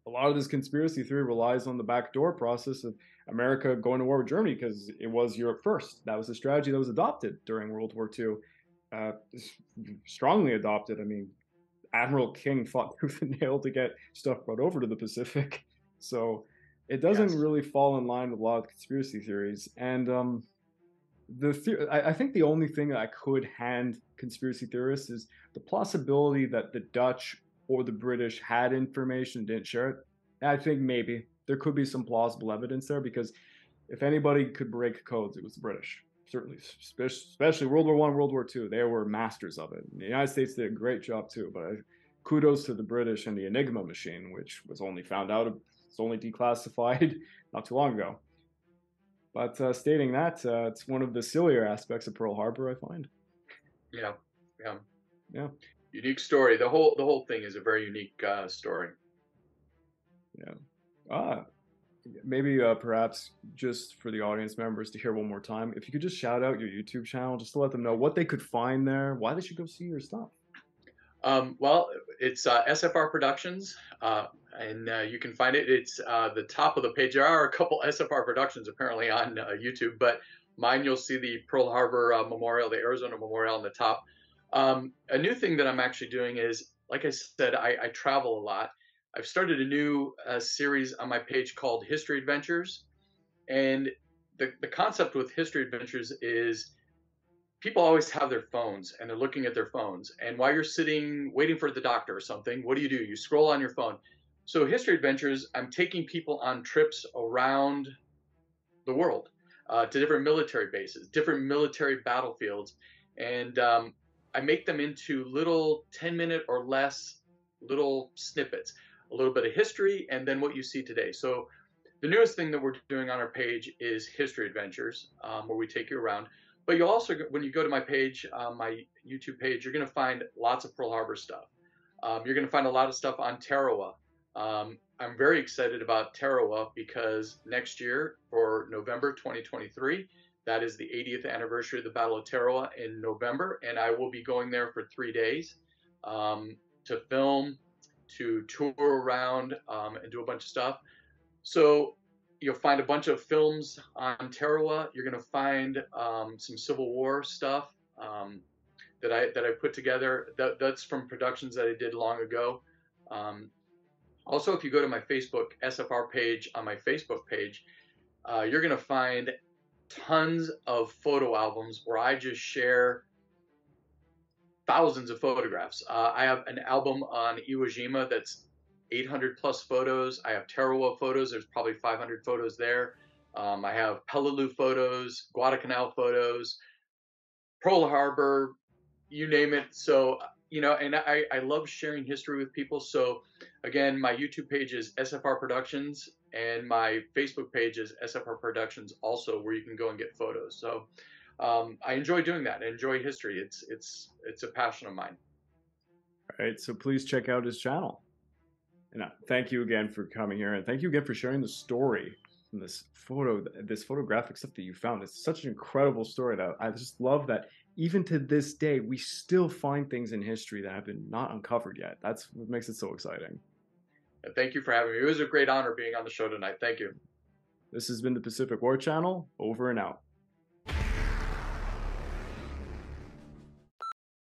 A lot of this conspiracy theory relies on the backdoor process of America going to war with Germany because it was Europe first. That was the strategy that was adopted during World War II. Uh, Strongly adopted. I mean, Admiral King fought tooth and nail to get stuff brought over to the Pacific. So it doesn't Yes. really fall in line with a lot of conspiracy theories. And I think the only thing that I could hand conspiracy theorists is the possibility that the Dutch or the British had information and didn't share it. I think maybe there could be some plausible evidence there because if anybody could break codes, it was the British. Certainly, especially World War One, World War Two, they were masters of it. The United States did a great job too, but kudos to the British and the Enigma machine, which was only found out, it's only declassified not too long ago. But stating that, it's one of the sillier aspects of Pearl Harbor, I find. Yeah. Yeah. Yeah, Unique story. The whole thing is a very unique story. yeah. Ah, maybe perhaps just for the audience members to hear one more time, if you could just shout out your YouTube channel, just to let them know what they could find there, why they should go see your stuff. Well, it's SFR Productions, and you can find it. It's the top of the page. There are a couple SFR Productions apparently on YouTube, but mine you'll see the Pearl Harbor Memorial, the Arizona Memorial on the top. A new thing that I'm actually doing is, like I said, I travel a lot. I've started a new series on my page called History Adventures, and the concept with History Adventures is people always have their phones and they're looking at their phones. And while you're sitting waiting for the doctor or something, what do? You scroll on your phone. So, History Adventures, I'm taking people on trips around the world to different military bases, different military battlefields. And I make them into little 10-minute or less little snippets, a little bit of history, and then what you see today. So, the newest thing that we're doing on our page is History Adventures, where we take you around. But you'll also, when you go to my page, my YouTube page, you're going to find lots of Pearl Harbor stuff. You're going to find a lot of stuff on Tarawa. I'm very excited about Tarawa because next year, for November 2023, that is the 80th anniversary of the Battle of Tarawa in November, and I will be going there for 3 days to film, to tour around, and do a bunch of stuff. So you'll find a bunch of films on Tarawa. You're going to find some Civil War stuff that I put together. That's from productions that I did long ago. Also, if you go to my Facebook SFR page on my Facebook page, you're going to find tons of photo albums where I just share thousands of photographs. I have an album on Iwo Jima that's 800 plus photos. I have Tarawa photos. There's probably 500 photos there. I have Peleliu photos, Guadalcanal photos, Pearl Harbor, you name it. So, and I love sharing history with people. So, again, my YouTube page is SFR Productions, and my Facebook page is SFR Productions also, where you can go and get photos. So, I enjoy doing that. I enjoy history. It's a passion of mine. All right, so please check out his channel. And thank you again for coming here, and thank you again for sharing the story from this photographic stuff that you found. It's such an incredible story that I just love that even to this day we still find things in history that have been not uncovered yet. That's what makes it so exciting. And thank you for having me. It was a great honor being on the show tonight. Thank you. This has been the Pacific War Channel, over and out.